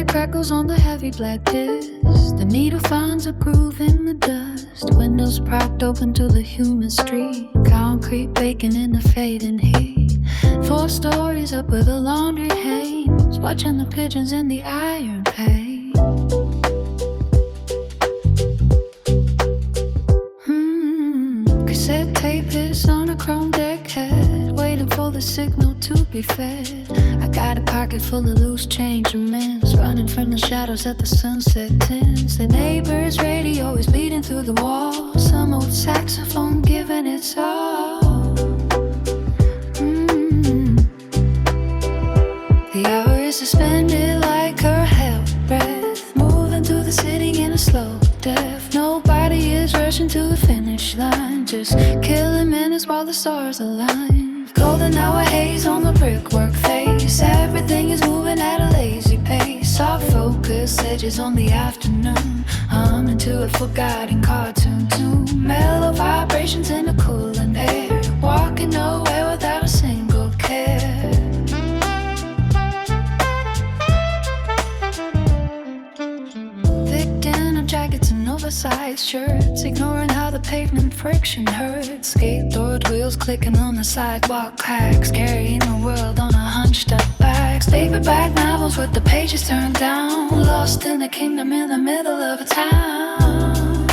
crackles on the heavy black disc. The needle finds a groove in the dust. Windows propped open to the human street. Concrete baking in the fading heat. 4 stories up where the laundry hangs. Watching the pigeons in the iron paint. Cassette tape hits on a chrome deck head, waiting for the signal to be fed. I got a pocket full of loose change and mints, running from the shadows at the sunset tints. The neighbor's radio is bleeding through the wall. Some old saxophone giving its all. The hour is suspended like her held breath, moving through the city in a slow death. Nobody is rushing to the finish line, just killing minutes while the stars align. Golden hour haze on the brickwork face. Everything is moving at a lazy pace. Soft focus edges on the afternoon, humming to a forgotten cartoon tune. Mellow vibrations in the cooling air, walking nowhere without a single care. Thick denim jackets and oversized shirts, ignoring how the pavement friction hurts. Skateboard wheels clicking on the sidewalk cracks, carrying the world on a hunched up backs. Paperback novels with the pages turned down, lost in a kingdom in the middle of a town.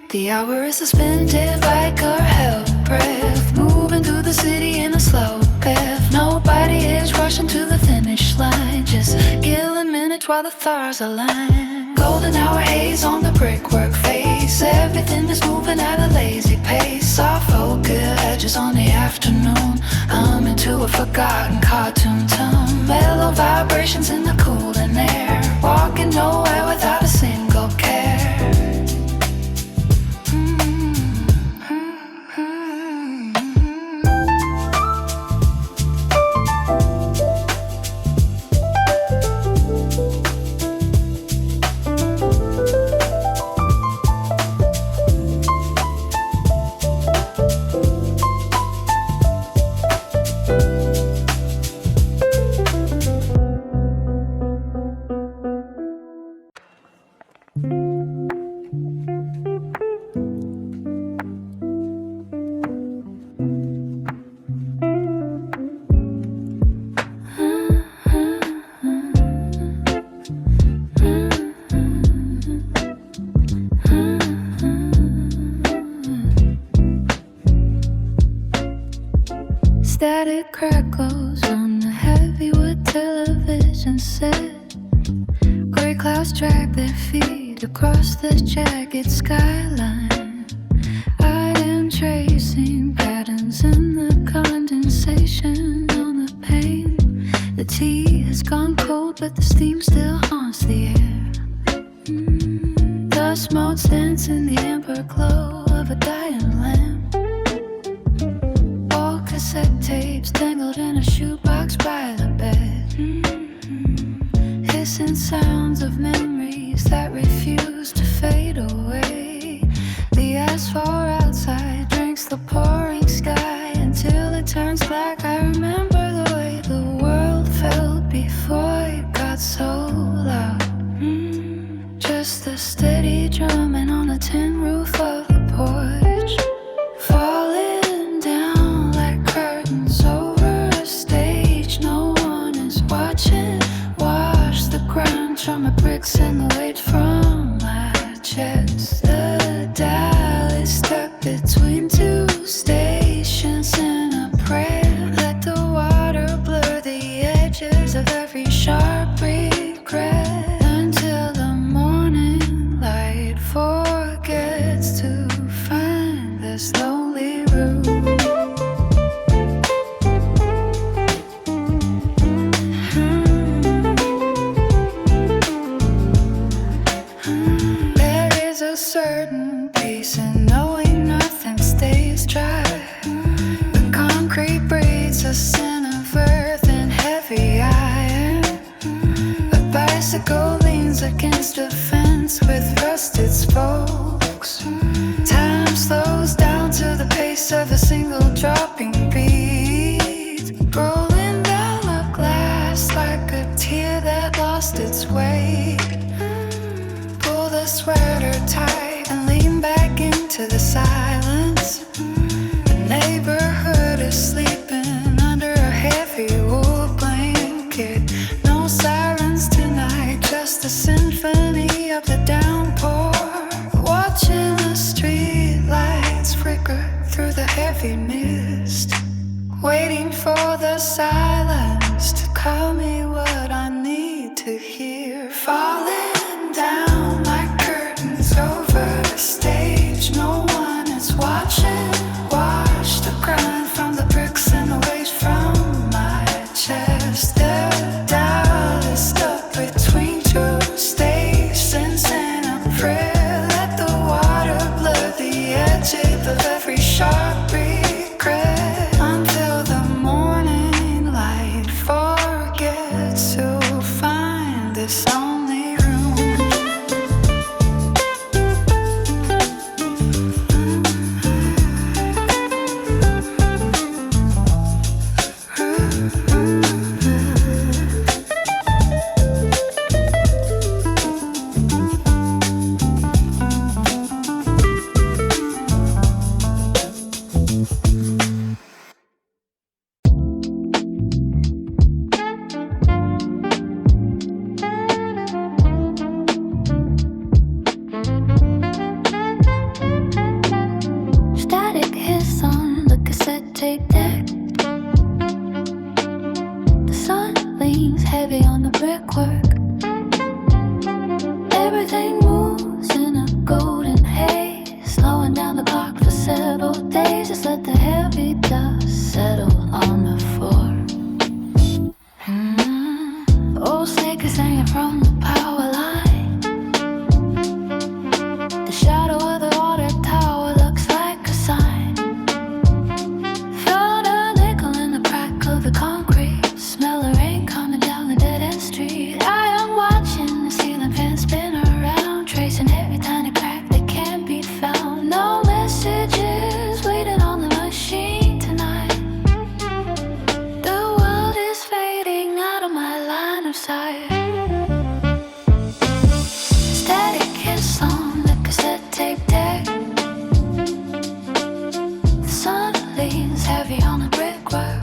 The hour is suspended like her held breath, moving through the city in a slow path. Nobody is rushing to the finish line, just killing minutes while the stars align. Golden hour haze on the brickwork face. Everything is moving at a lazy pace. Soft focus edges on the afternoon, humming to a forgotten cartoon tune. Mellow vibrations in the cooling air, walking nowhere without a single care. Static crackles on the heavy wood television set. Gray clouds drag their feet across the jagged skyline. I am tracing patterns in the condensation on the pane. The tea has gone cold, but the steam still haunts the air. Dust motes dance in the amber glow of a dying lamp. Cassette tapes tangled in a shoebox by the bed. Hissing sounds of memories that refuse to fade away. The asphalt outside drinks the pouring sky until it turns black. I remember the way the world felt before it got so loud. Just the steady drumming on the tin roof of the porch, falling down like curtains over a stage. No one is watching. Wash the grunge from the bricks and the weight from my chest. The dial is stuck between 2 stations in a prayer. Let the water blur the edges of every sharp regret, until the morning light forgets to find this lonely room. There is a certain peace in knowing nothing stays dry. The concrete breathes a sin of earth and heavy iron. A bicycle leans against a fence with rusted spokes. Time slows down to the pace of a single dropping beat, rolling down a glass. lost its way. Pull the sweater tight and lean back into the silence. The neighborhood is sleeping under a heavy wool blanket. No sirens tonight, just the symphony of the downpour. Watching the street lights flicker through the heavy mist. Waiting for the silence to call me what I need to hear. Falling down like curtains over the stage. No one is watching. Watch the grind from the bricks and the waves from my chest. The dial is stuck between two stations and a prayer. Let the water blur the edges of every sharp regret. Until the morning light forgets to find this only room. Static hits on the cassette tape deck. The sun leans heavy on the brickwork. Everything moves in a golden haze, slowing down the clock for several days. Just let the heavy dust settle on the floor. Old snake is hanging from the power line. The shadow of the water tower looks like a sign. Found a nickel in the crack of the concrete. Smell the rain coming down the dead-end street. I am watching the ceiling fan spin around, tracing every tiny crack that can't be found. No messages waiting on the machine tonight. The world is fading out of my line of sight. Static hits on the cassette tape deck. The sun leans heavy on the brickwork.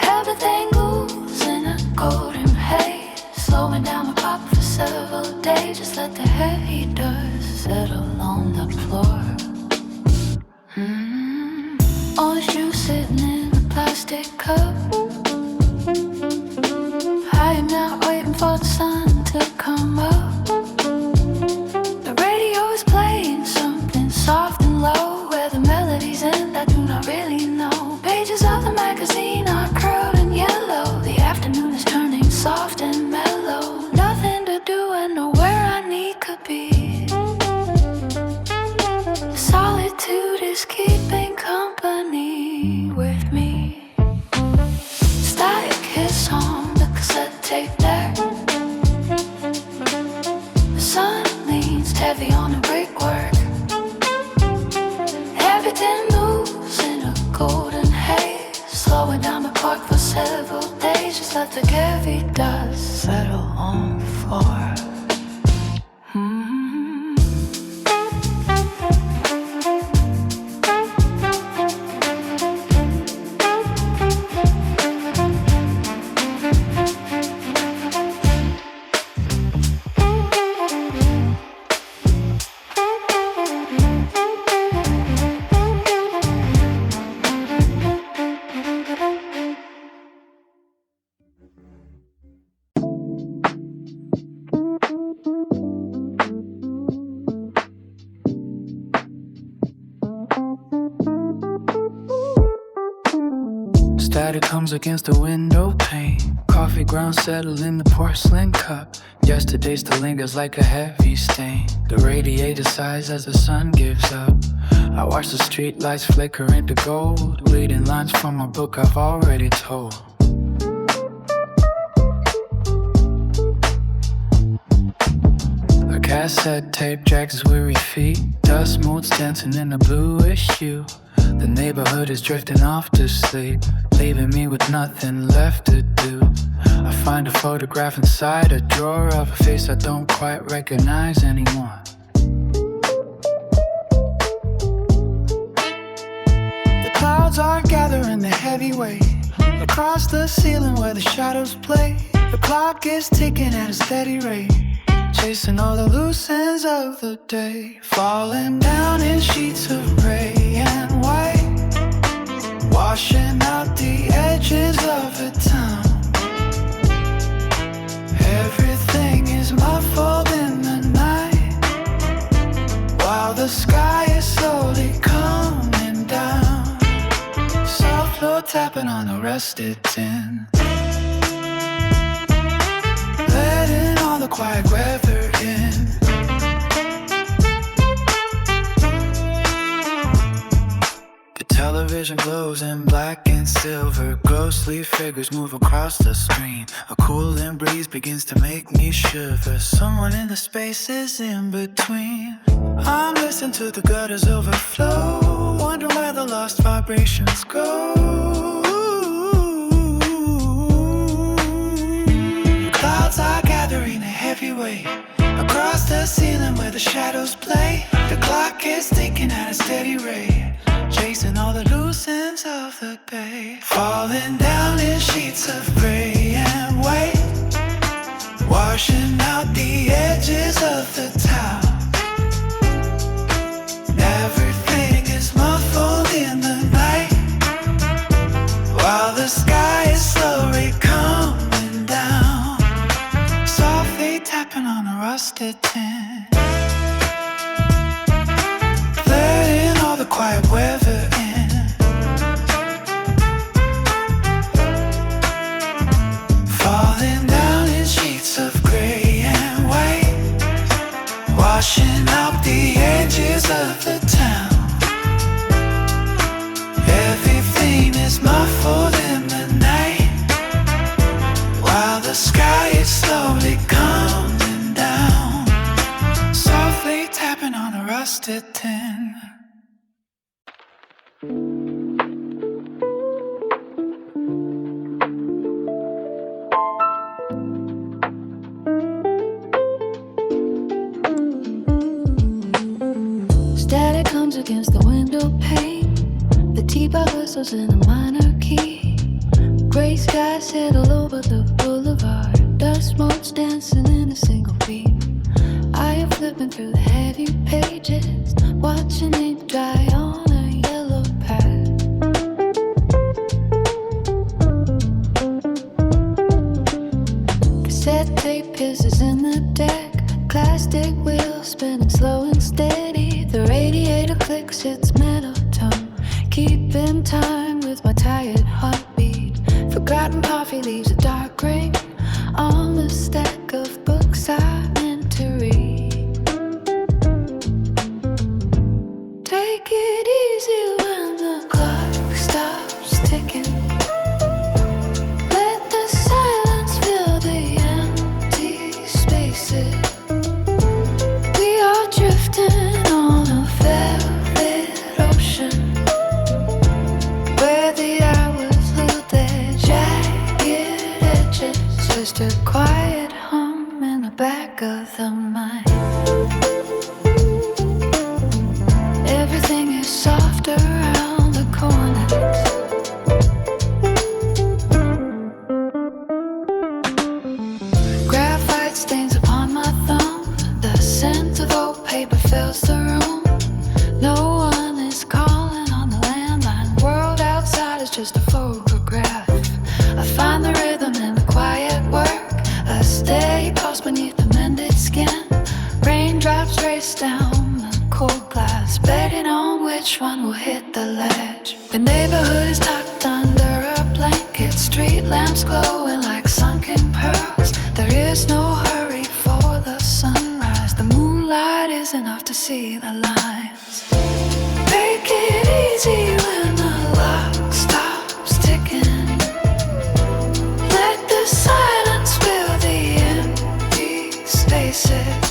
Everything moves in a golden haze, slowing down the clock for several days. Just let the heavy dust settle on the floor. Orange juice sitting in a plastic cup. I am not waiting for the sun to come up. The radio is playing something soft and low, where the melodies end I do not really know. Pages of the magazine are curled in yellow. The afternoon is turning soft and mellow. Nothing to do and nowhere I need could be. Solitude is keeping company with me. Static hits on the cassette tape deck. The sun leans heavy on the brickwork. Everything moves in a golden haze, slowing down the clock for several days. Just let the heavy dust settle on the floor. Static comes against the window pane. Coffee grounds settle in the porcelain cup. Yesterday still lingers like a heavy stain. The radiator sighs as the sun gives up. I watch the street lights flicker into gold, reading lines from a book I've already told. A cassette tape drags his weary feet. Dust motes dancing in a bluish hue. The neighborhood is drifting off to sleep, leaving me with nothing left to do. I find a photograph inside a drawer of a face I don't quite recognize anymore. The clouds are gathering the heavy weight across the ceiling where the shadows play. The clock is ticking at a steady rate, chasing all the loose ends of the day, falling down in sheets of gray and white, washing out the edges of the town. Everything is muffled in the night, while the sky is slowly coming down. Soft floor tapping on a rusted tin, letting all the quiet weather in. The television glows in black and silver. Ghostly figures move across the screen. A cooling breeze begins to make me shiver. Someone in the spaces in between. I'm listening to the gutters overflow, wondering where the lost vibrations go. Clouds are gathering a heavy weight across the ceiling where the shadows play. The clock is ticking at a steady rate, chasing all the loose ends of the day, falling down in sheets of gray and white, washing out the edges of the town. Everything is muffled in the night, while the sky is slowly coming down, softly tapping on a rusted tin, letting all the quiet weather in. Falling down in sheets of gray and white, washing out the edges of the town. Everything is muffled in the night, while the sky is slowly coming down, softly tapping on a rusted tin. Static comes against the window pane. The teapot whistles in a minor key. Gray skies settle over the boulevard. Dust motes dancing in a single beat. I am flipping through the heavy pages, watching ink dry on a yellow pad. Cassette tape hisses in the deck, plastic wheels spinning slow and steady. The radiator clicks its metal tone, keeping time with my tired heartbeat. Forgotten coffee leaves a dark ring on the stack of books I meant to read. Take it easy when the clock stops ticking. Let the silence fill the empty spaces. We are drifting on a velvet ocean, where the hours lose their jagged edges. Just a quiet hum in the back of the mind. Everything is soft around the corners. Graphite stains upon my thumb. The scent of old paper fills the room. No one is calling on the landline. World outside is just a photograph. I find the rhythm in the quiet work, a steady pulse beneath the mended skin. Raindrops race down the cold glass, betting on which one will hit the ledge. The neighborhood is tucked under a blanket, street lamps glowing like sunken pearls. There is no hurry for the sunrise. The moonlight is enough to see the lines. Take it easy when the clock stops ticking. Let the silence fill the empty spaces.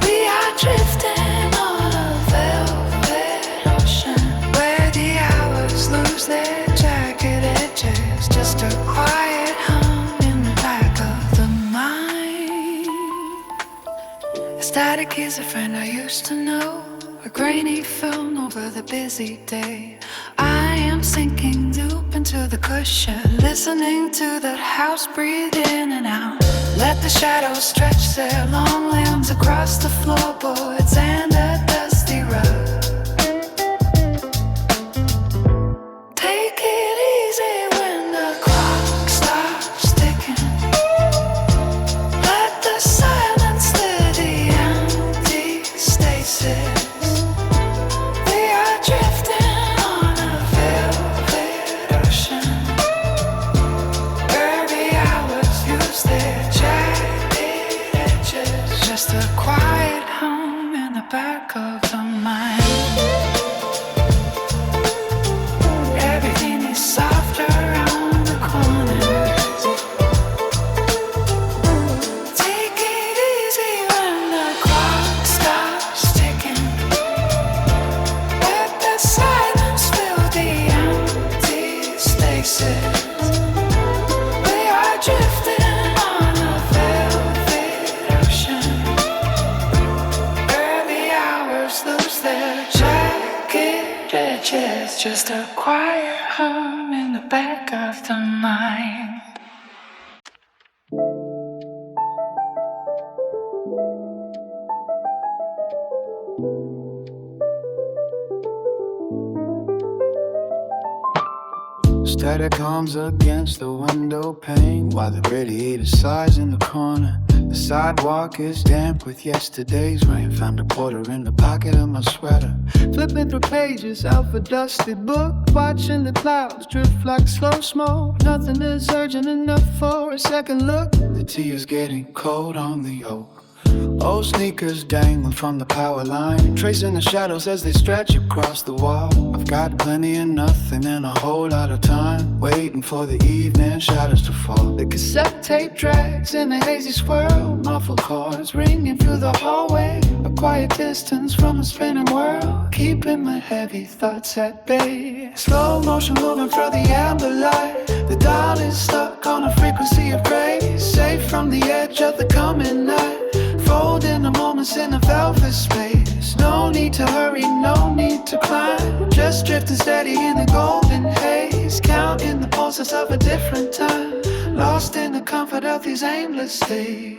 We are drifting on a velvet ocean, where the hours lose their jagged edges. Just a quiet hum Static is a friend I used to know, a grainy film over the busy day. I am sinking deep into the cushion, listening to that house breathe in and out. Let the shadows stretch their long limbs across the floorboards and the dusty rug. Take it easy when the clock starts ticking. Let the silence clear the empty stasis. We are drifting on a velvet ocean, where the hours use their jagged edges. Just a quiet hum in the back of the mind. Everything is soft around the corners. Take it easy when the clock stops ticking. Let the silence fill the empty spaces. We are drifting on a velvet ocean, where the hours lose their jagged edges. Just a quiet hum in the back of the mind. Static hums against the window pane while the radiator sighs in the corner. The sidewalk is damp with yesterday's rain. Found a quarter in the pocket of my sweater. Flipping through pages of a dusty book, watching the clouds drift like slow smoke. Nothing is urgent enough for a second look. The tea is getting cold on the oak. Old sneakers dangling from the power line, tracing the shadows as they stretch across the wall. I've got plenty of nothing and a whole lot of time, waiting for the evening shadows to fall. The cassette tape drags in a hazy swirl, muffled chords ringing through the hallway. A quiet distance from a spinning world, keeping my heavy thoughts at bay. Slow motion moving through the amber light. The dial is stuck on a frequency of grace, safe from the edge of the coming night. Folding the moments in a velvet space. No need to hurry, no need to climb. Just drifting steady in the golden haze, counting the pulses of a different time, lost in the comfort of these aimless days.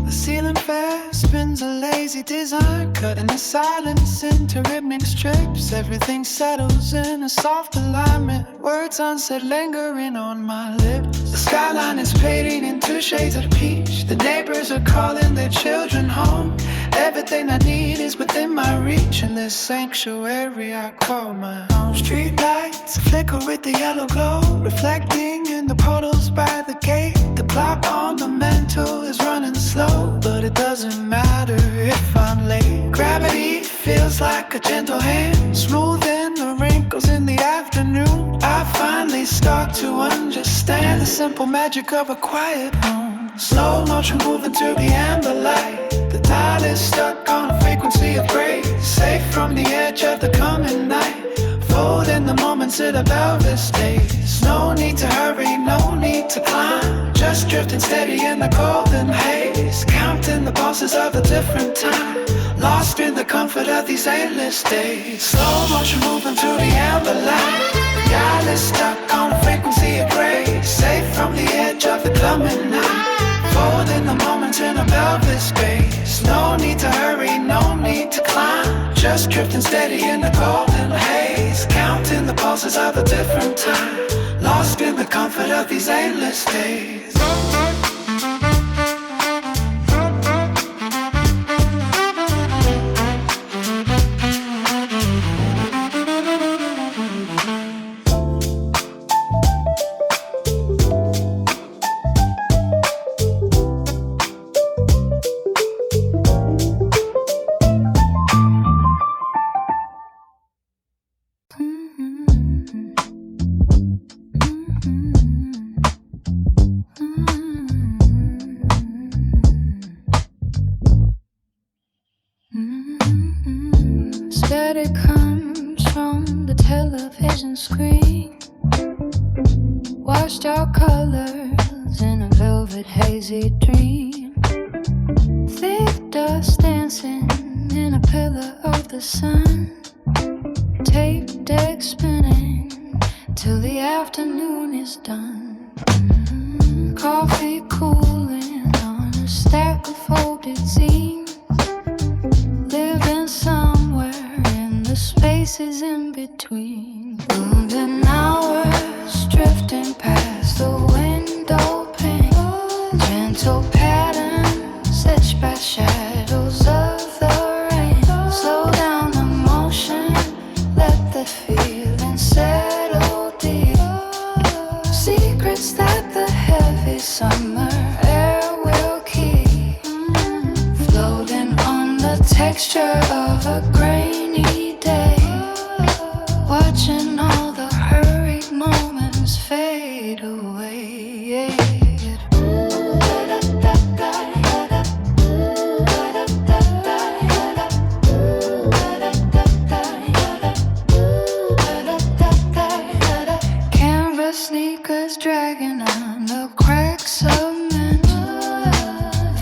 Ceiling fan spins a lazy design, cutting the silence into rhythmic strips. Everything settles in a soft alignment, words unsaid lingering on my lips. The skyline is fading in two shades of peach. The neighbors are calling their children home. Everything I need is within my reach, in this sanctuary I call my home. Street lights flicker with the yellow glow, reflecting in the portals by the gate. The clock on the mantle is running slow, but it doesn't matter if I'm late. Gravity feels like a gentle hand, smoothing the wrinkles in the afternoon. I finally start to understand the simple magic of a quiet home. Slow motion moving through the amber light. The dial is stuck on a frequency of grace, safe from the edge of the coming night. Folding the moments in a velvet space. No need to hurry, no need to climb, just drifting steady in the golden haze, counting the pulses of a different time, lost in the comfort of these endless days. Slow motion moving through the amber light. The dial is stuck on a frequency of grace, safe from the edge of the coming night. Folding the moments in a velvet space. No need to hurry, no need to climb, just drifting steady in the golden haze, counting the pulses of a different time, lost in the comfort of these endless days. Static comes from the television screen. Washed our colors in a velvet hazy dream. Thick dust dancing in a pillar of the sun. Tape deck spinning till the afternoon is done. Coffee cooling on a stack of folded zines. Living somewhere in the spaces in between. Moving hours drifting past the window pane. Gentle patterns etched by shadows of the rain. Slow down the motion, let the feeling settle deep. Secrets that the heavy summer air will keep. Floating on the texture of a grainy day. Watching all the hurried moments fade away. Canvas sneakers dragging on the cracks of men.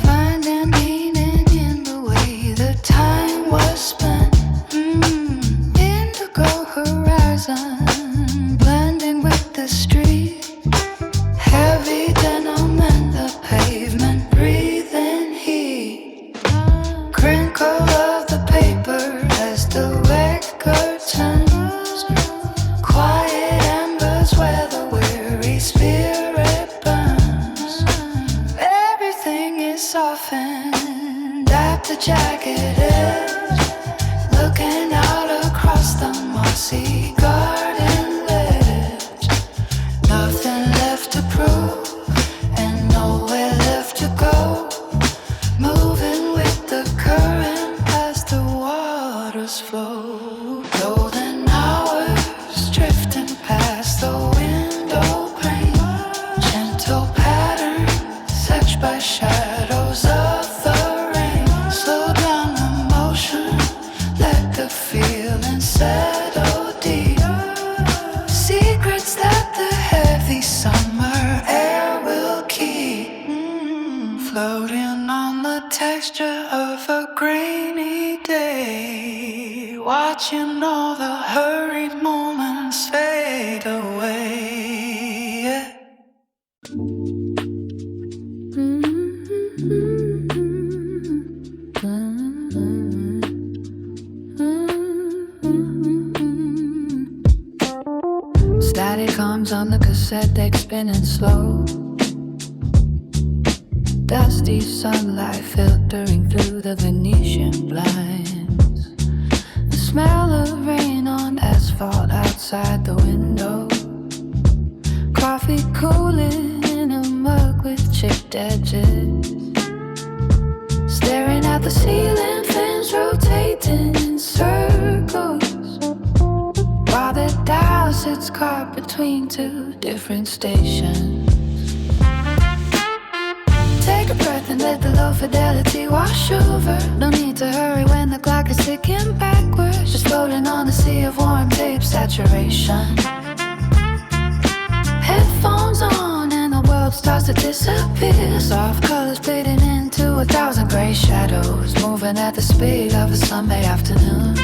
Finding meaning in the way the time was spent. Indigo horizon blending with the street. Heavy denim and the pavement breathing heat. Crinkle of the paper as the record turns. Quiet embers where the weary spirit burns. Everything is softened at the jagged edge. Looking out across the mossy garden ledge. Nothing left to prove and nowhere left to go. Moving with the current as the waters flow. Golden hours drifting past the window pane. Gentle patterns etched by shadows of the rain. Slow down the motion, let the feeling settle deep. Secrets that the heavy summer air will keep. Floating on the texture of a grainy day. Watching all the hurried moments fade away. Static hums on the cassette deck spinning slow. Dusty sunlight filtering through the Venetian blinds. The smell of rain on asphalt outside the window. Coffee cooling in a mug with chipped edges. Staring at the ceiling fans rotating in circles. While the dial sits caught between two different stations. Take a breath and let the low fidelity wash over. No need to hurry when the clock is ticking backwards. Just floating on a sea of warm tape saturation. Headphones on and the world starts to disappear. Soft colors bleeding into 1,000 gray shadows. Moving at the speed of a Sunday afternoon.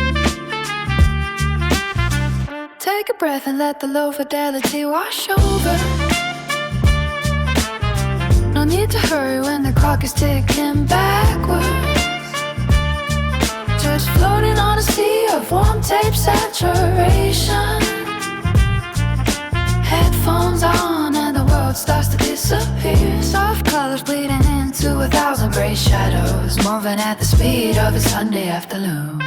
Take a breath and let the low fidelity wash over. No need to hurry when the clock is ticking backwards. Just floating on a sea of warm tape saturation. Headphones on and the world starts to disappear. Soft colors bleeding into 1,000 gray shadows. Moving at the speed of a Sunday afternoon.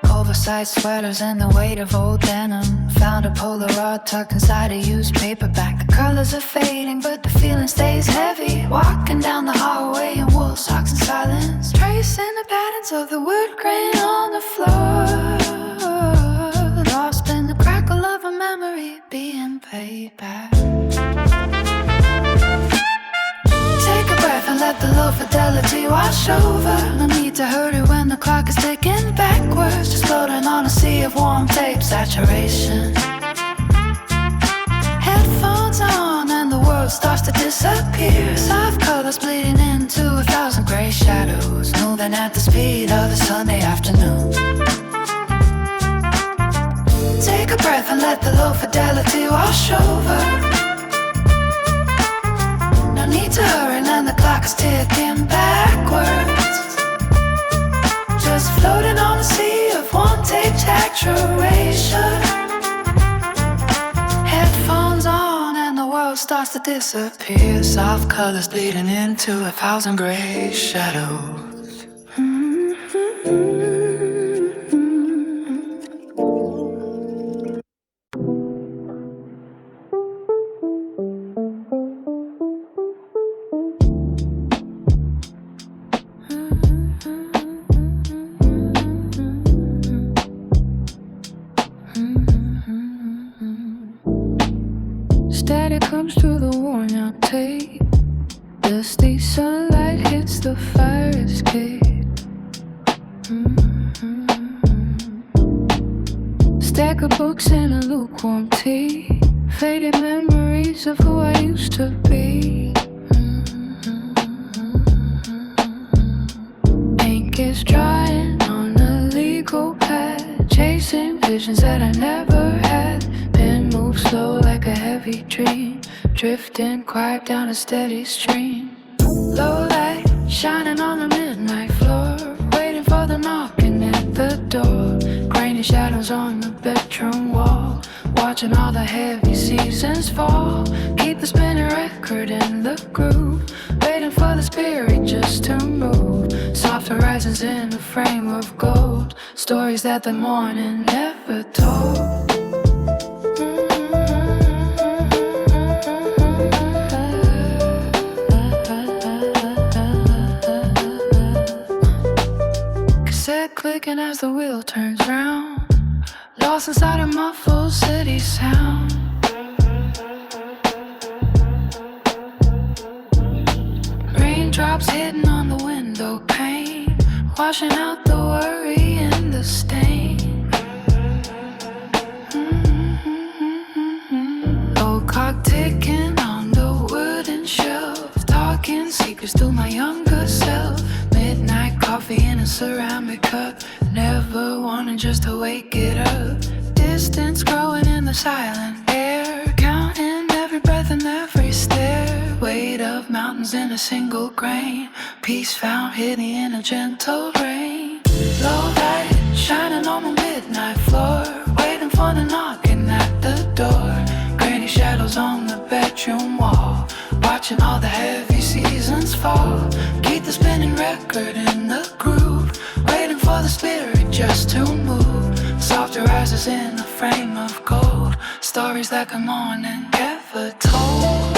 Oversized sweaters and the weight of old denim. Found a Polaroid tucked inside a used paperback. The colors are fading but the feeling stays heavy. Walking down the hallway in wool socks in silence. Tracing the patterns of the wood grain on the floor. Lost in the crackle of a memory being paid back. Take a breath and let the low fidelity wash over. No need to hurry when the clock is ticking backwards. Just floating of warm tape saturation. Headphones on and the world starts to disappear. Soft colors bleeding into 1,000 gray shadows, moving at the speed of a Sunday afternoon. Take a breath and let the low fidelity wash over. No need to hurry, and the clock is ticking backwards. Just floating on a sea of one tape saturation. Headphones on and the world starts to disappear. Soft colors bleeding into 1,000 gray shadows. Static comes through the worn out tape. Dusty sunlight hits the fire escape. Stack of books and a lukewarm tea. Faded memories of who I used to be. Ink is drying on a legal pad, chasing visions that I never had. Pen moves slow like a heavy dream, drifting quiet down a steady stream. Low light shining on the midnight floor, waiting for the knocking at the door. Grainy shadows on the bedroom wall, watching all the heavy seasons fall. Keep the spinning record in the groove, waiting for the spirit just to move. Soft horizons in a frame of gold, stories that the morning never told. Cassette clicking as the wheel turns round, lost inside a muffled city sound. Raindrops hitting on the window pane, washing out the worry and the stain. Old clock ticking on the wooden shelf, talking secrets to my younger self. Midnight coffee in a ceramic cup, never wanting just to wake it up. Distance growing in the silent air, counting every breath and every stare. Weight of mountains in a single grain, peace found hidden in a gentle rain. Low light shining on the midnight floor, waiting for the knocking at the door. Grainy shadows on the bedroom wall, watching all the heavy seasons fall. Keep the spinning record in the groove, waiting for the spirit just to move. Softer rises in a frame of gold, stories that the morning never told.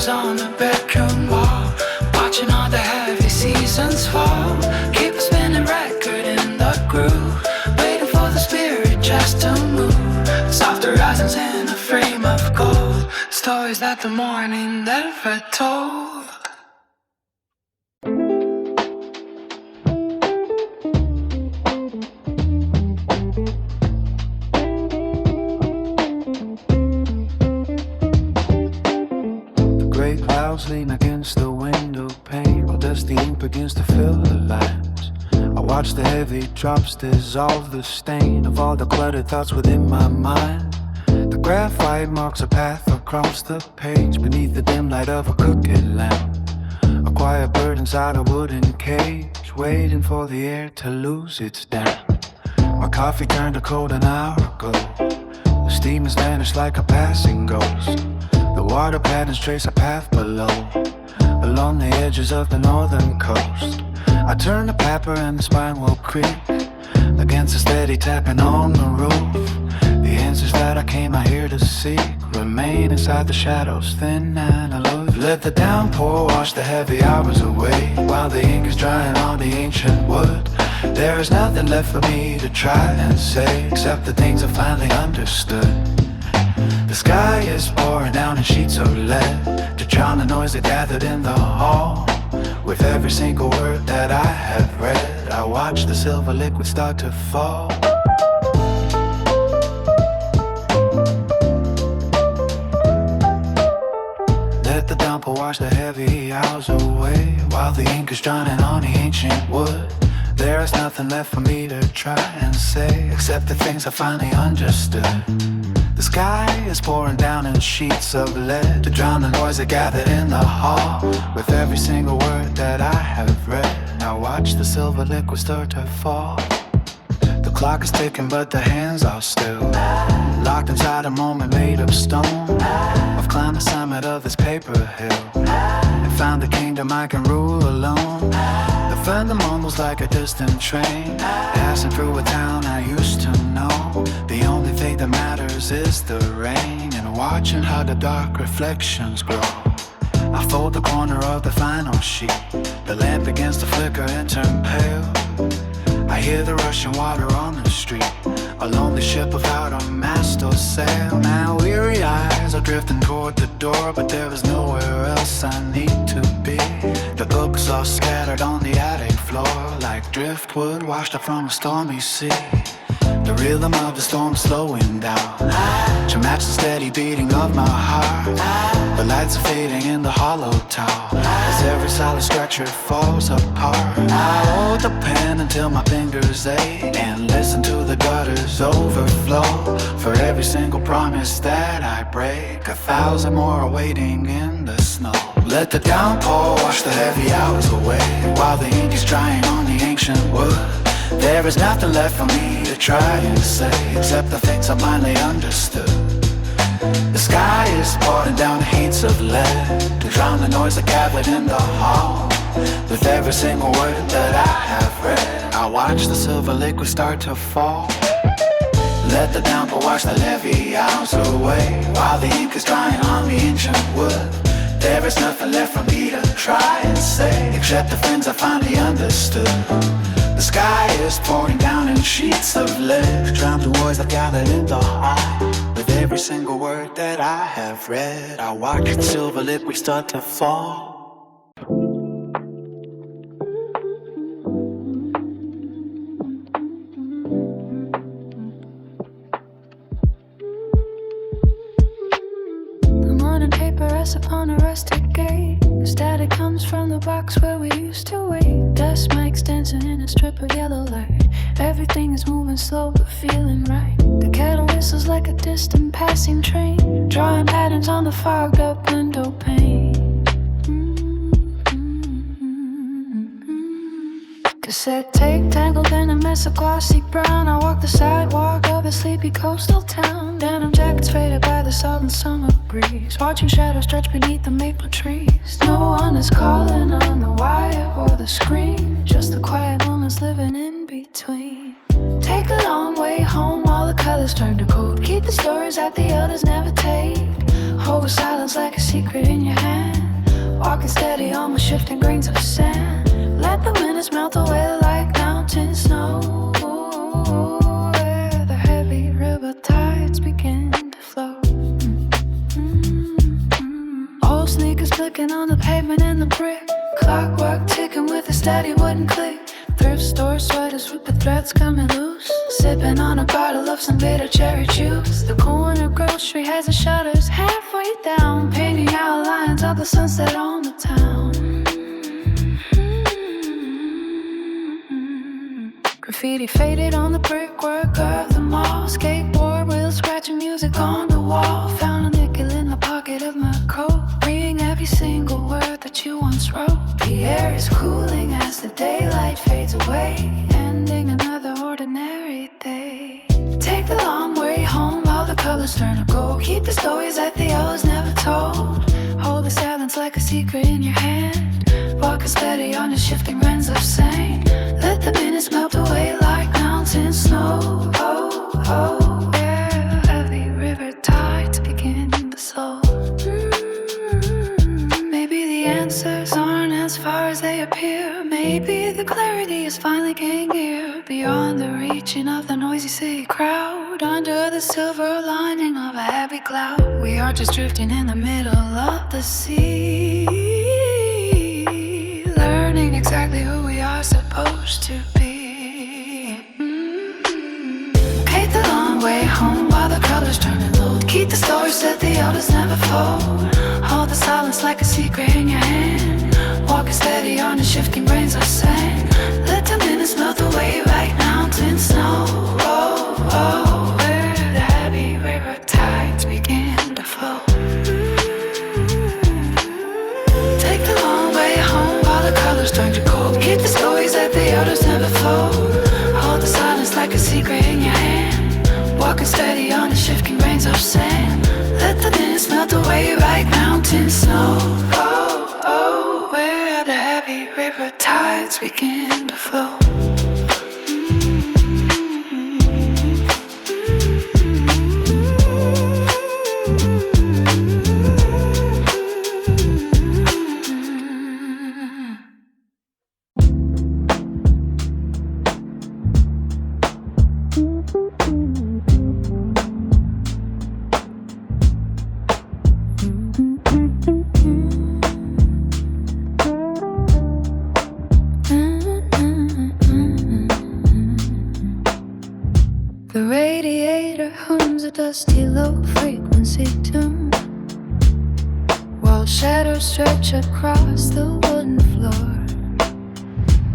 On the bedroom wall, watching all the heavy seasons fall. Keep a spinning record in the groove, waiting for the spirit just to move. Soft horizons in a frame of gold, stories that the morning never told. Lean against the window pane, while dusty ink begins to fill the lines. I watch the heavy drops dissolve the stain of all the cluttered thoughts within my mind. The graphite marks a path across the page beneath the dim light of a cooking lamp. A quiet bird inside a wooden cage, waiting for the air to lose its damp. My coffee turned to cold an hour ago. The steam has vanished like a passing ghost. The water patterns trace a path below, along the edges of the northern coast. I turn the pepper and the spine will creak against the steady tapping on the roof. The answers that I came out here to seek remain inside the shadows, thin and aloof. Let the downpour wash the heavy hours away, while the ink is drying on the ancient wood. There is nothing left for me to try and say, except the things I finally understood. The sky is pouring down in sheets of lead to drown the noise that gathered in the hall. With every single word that I have read, I watch the silver liquid start to fall. Let the downpour wash the heavy hours away, while the ink is drowning on the ancient wood. There is nothing left for me to try and say, except the things I finally understood. The sky is pouring down in sheets of lead to drown the noise that gathered in the hall. With every single word that I have read, I watch the silver liquid start to fall. The clock is ticking but the hands are still locked inside a moment made of stone. I've climbed the summit of this paper hill and found the kingdom I can rule alone. The thunder mumbles like a distant train passing through a town I used to know. The only thing that matters is the rain and watching how the dark reflections grow. I fold the corner of the final sheet. The lamp begins to flicker and turn pale. I hear the rushing water on the street, a lonely ship without a mast or sail. Now weary eyes are drifting toward the door, but there is nowhere else I need to be. The books are scattered on the attic floor, like driftwood washed up from a stormy sea. The rhythm of the storm slowing down to match the steady beating of my heart. The lights are fading in the hollow tower as every solid structure falls apart. I hold the pen until my fingers ache and listen to the gutters overflow. For every single promise that I break, 1,000 more are waiting in the snow. Let the downpour wash the heavy hours away, while the ink is drying on the ancient wood. There is nothing left for me to try and say, except the things I finally understood. The sky is pouring down heats of lead to drown the noise that gathered in the hall. With every single word that I have read, I watch the silver liquid start to fall. Let the downpour wash the heavy hours away, while the ink is drying on the ancient wood. There is nothing left for me to try and say, except the things I finally understood. The sky is pouring down in sheets of lead to drown the words that gathered in the heart. With every single word that I have read, I watch the silver liquid start to fall. The morning paper rests upon a rusted gate. The static comes from the box where we used to wait. Dust mics dancing in a strip of yellow light. Everything is moving slow but feeling right. The kettle whistles like a distant passing train, drawing patterns on the fogged up window pane. Cassette tape tangled in a mess of glossy brown. I walk the sidewalk of a sleepy coastal town. Denim jackets faded by the southern summer breeze, watching shadows stretch beneath the maple trees. No one is calling on the wire or the screen, just the quiet moments living in between. Take the long way home, all the colors turn to gold. Keep the stories that the elders never told. Hold silence like a secret in your hand, walking steady on the shifting grains of sand. Let the minutes melt away like mountain snow, where the heavy river tides begin to flow. Old sneakers flicking on the pavement and the brick, clockwork ticking with a steady wooden click. Thrift store sweaters with the threads coming loose, sipping on a bottle of some bitter cherry juice. The corner grocery has the shutters halfway down, painting outlines of the sunset on the town. Graffiti faded on the brickwork of the mall. Skateboard wheels scratching music on the wall. Found a nickel in the pocket of my coat, reading every single word that you once wrote. The air is cooling as the daylight fades away, ending another ordinary day. Take the long way home while the colors turn to gold. Keep the stories that the others never told. Hold the silence like a secret in your hand, walking steady on the shifting winds of sand. Let the minutes melt away like mountain snow. Oh, oh, yeah. clarity is finally getting here, beyond the reaching of the noisy city crowd. Under the silver lining of a heavy cloud, we are just drifting in the middle of the sea, learning exactly who we are supposed to be. Take the long way home while the colors turning low. Keep the stories that the elders never fold. Hold the silence like a secret in your hand, walking steady on the shifting grains of sand. Let the minutes melt away like mountain snow. Oh, oh, where the heavy river tides begin to flow. Take the long way home while the colors turn to gold. Keep the stories that the elders never fold. Hold the silence like a secret in your hand, walking steady on the shifting grains of sand. Let the minutes melt away like mountain snow. Oh, oh, where the heavy river tides begin to flow. The radiator hums a dusty low-frequency tune, while shadows stretch across the wooden floor.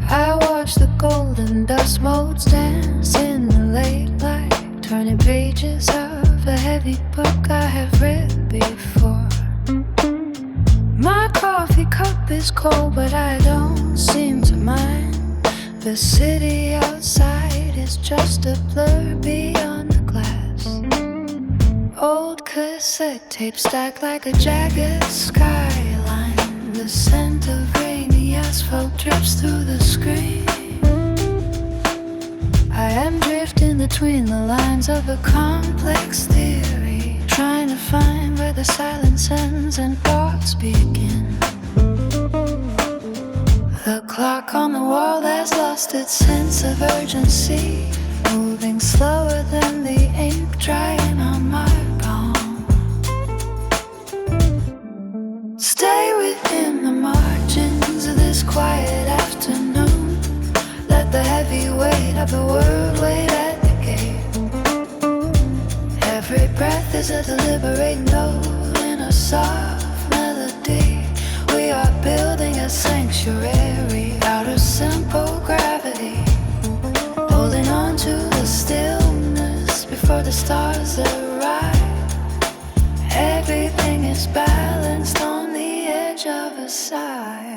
I watch the golden dust motes dance in the late light, turning pages of a heavy book I have read before. My coffee cup is cold, but I don't seem to mind. The city outside is just a blur beyond the glass. Old cassette tape stacked like a jagged skyline. The scent of rainy asphalt drips through the screen. I am drifting between the lines of a complex theory, trying to find where the silence ends and thoughts begin. The clock on the wall has lost its sense of urgency, moving slower than the ink drying on my palm. Stay within the margins of this quiet afternoon. Let the heavy weight of the world wait at the gate. Every breath is a deliberate note in a soft melody. We are building a sanctuary out of simple gravity, holding on to the stillness before the stars arrive. Everything is balanced on the edge of a sigh.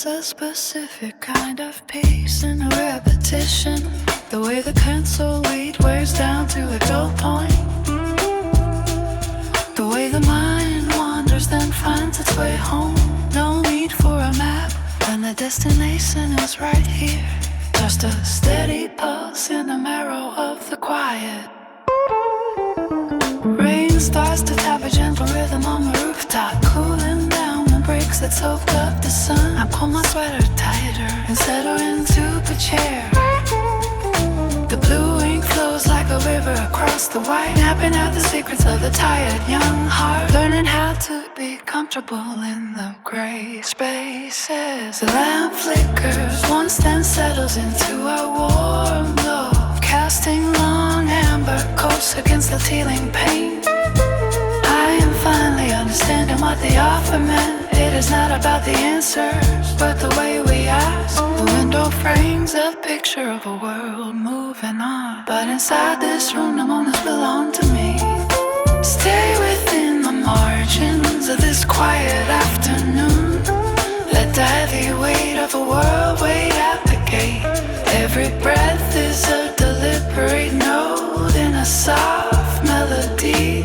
A specific kind of peace in a repetition, the way the cancel weight wears down to a dull point, the way the mind wanders then finds its way home. No need for a map, and the destination is right here, just a steady pulse in the marrow of the quiet. Rain starts to tap a gentle rhythm on the rooftop, cooling down breaks that soaked up the sun. I pull my sweater tighter and settle into a chair. The blue ink flows like a river across the white, mapping out the secrets of the tired young heart, learning how to be comfortable in the gray spaces. The lamp flickers once, then settles into a warm glow, casting long amber coats against the tealing paint. I am finally understanding what the offer meant. It is not about the answers, but the way we ask. The window frames a picture of a world moving on, but inside this room the moments belong to me. Stay within the margins of this quiet afternoon. Let the heavy weight of the world wait at the gate. Every breath is a deliberate note in a soft melody.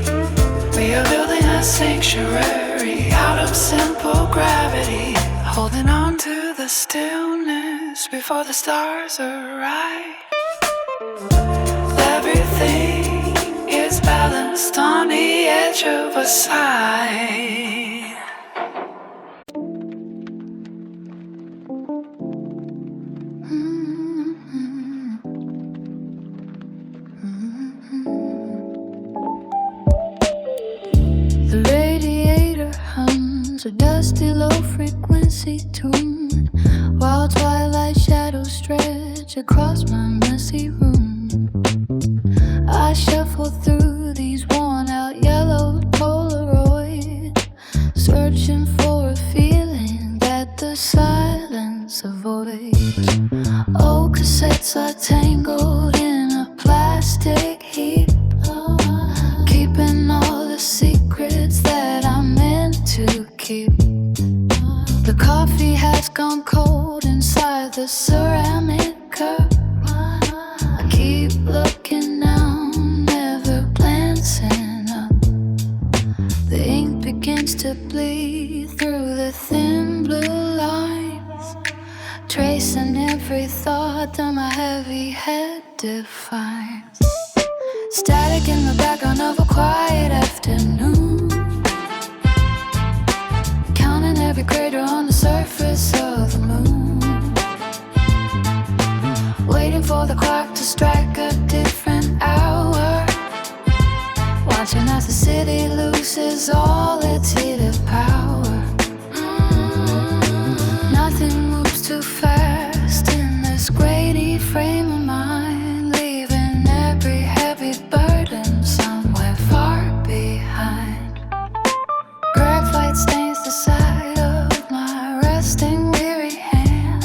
We are building a sanctuary out of simple gravity, holding on to the stillness before the stars arrive. Everything is balanced on the edge of a sigh. The radiator hums a dusty low-frequency tune, while twilight shadows stretch across my messy room. I shuffle through these worn-out yellowed Polaroids, searching for a feeling that the silence avoids. Old cassettes are tangled in a plastic heap, keeping all the secrets that I meant to keep. The coffee has gone cold inside the ceramic cup. I keep looking down, never glancing up. The ink begins to bleed through the thin blue lines, tracing every thought that my heavy head defines. Static in the background of a quiet afternoon, counting every crater on the surface of the moon, waiting for the clock to strike a different hour, watching as the city loses all its heated power. Nothing moves too fast in this grainy frame of mind, leaving every heavy burden somewhere far behind. Graphite stains the side of my resting weary hand,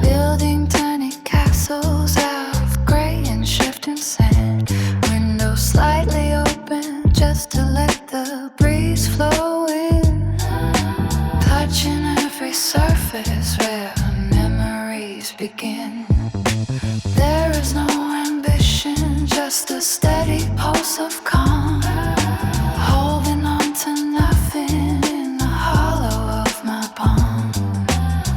building tiny castles out of gray and shifting sand. Windows slightly open just to let the breeze flow in, touching every surface where memories begin. There is no ambition, just a steady pulse of calm, holding on to nothing in the hollow of my palm.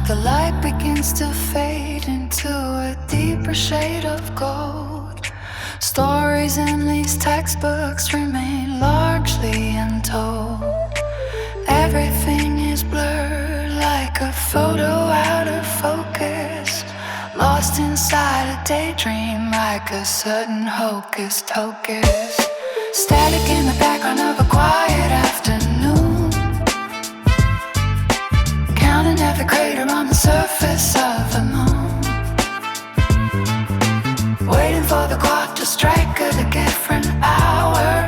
The light begins to fade into a deeper shade of gold. Stories in these textbooks remain largely untold. Everything is blurred like a photo out of focus, lost inside a daydream like a sudden hocus pocus. Static in the background of a quiet afternoon, counting every crater on the surface of the moon, waiting for the clock to strike at a different hour,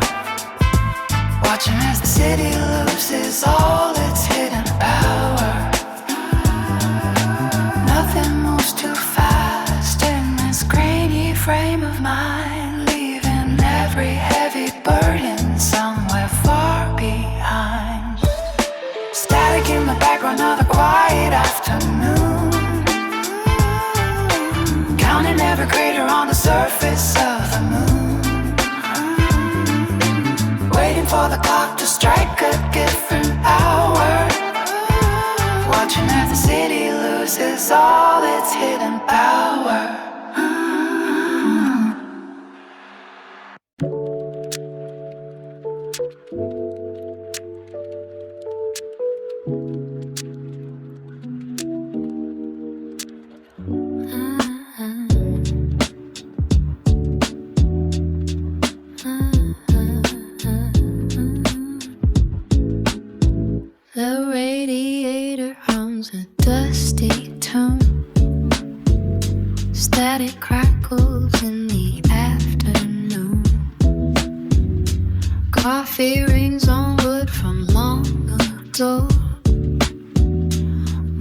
watching as the city loses all its hidden power. Nothing moves too fast in this grainy frame of mind, leaving every heavy burden somewhere far behind. Static in the background of a quiet afternoon, counting every crater on the surface of the moon, waiting for the clock to strike a different hour, watching as the city loses all its hidden power. The radiator hums a dusty tune, static crackles in the afternoon. Coffee rings on wood from long ago,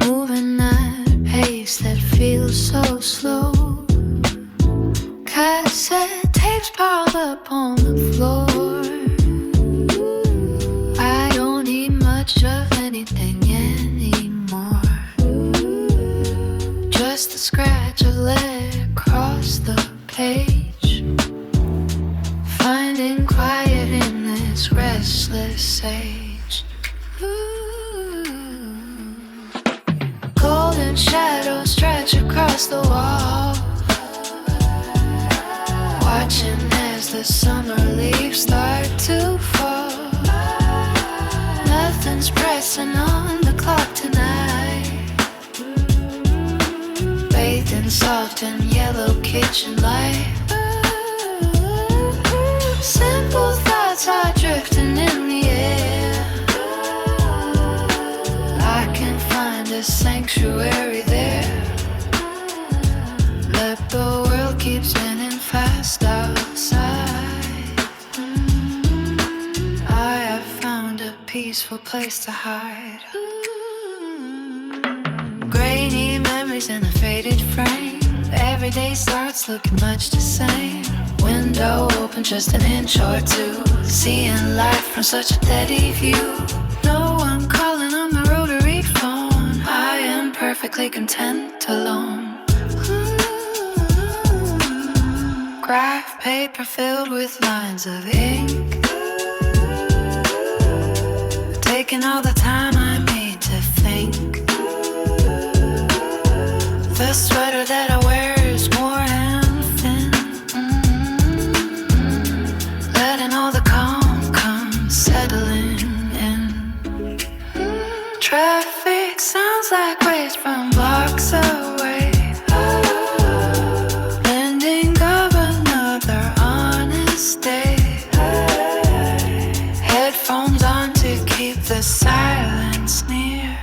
moving at a pace that feels so slow. Cassette tapes piled up on the floor. I don't need much of anything anymore, just a scratch of lead across the page, finding quiet in this restless age. across the wall, watching as the summer leaves start to fall. Nothing's pressing on the clock tonight, bathed in soft and yellow kitchen light. Simple thoughts are drifting in the air. I can find a sanctuary there. Let the world keep spinning fast outside. I have found a peaceful place to hide. Grainy memories in a faded frame. Every day starts looking much the same. Window open just an inch or two, seeing life from such a steady view. No one calling on my rotary phone. I am perfectly content alone. Graph paper filled with lines of ink, taking all the time I need to think. The sweater that I wear is worn and thin, letting all the calm come settling in. Traffic sounds like waves from blocks away, ending of another honest day. Headphones on to keep the silence near.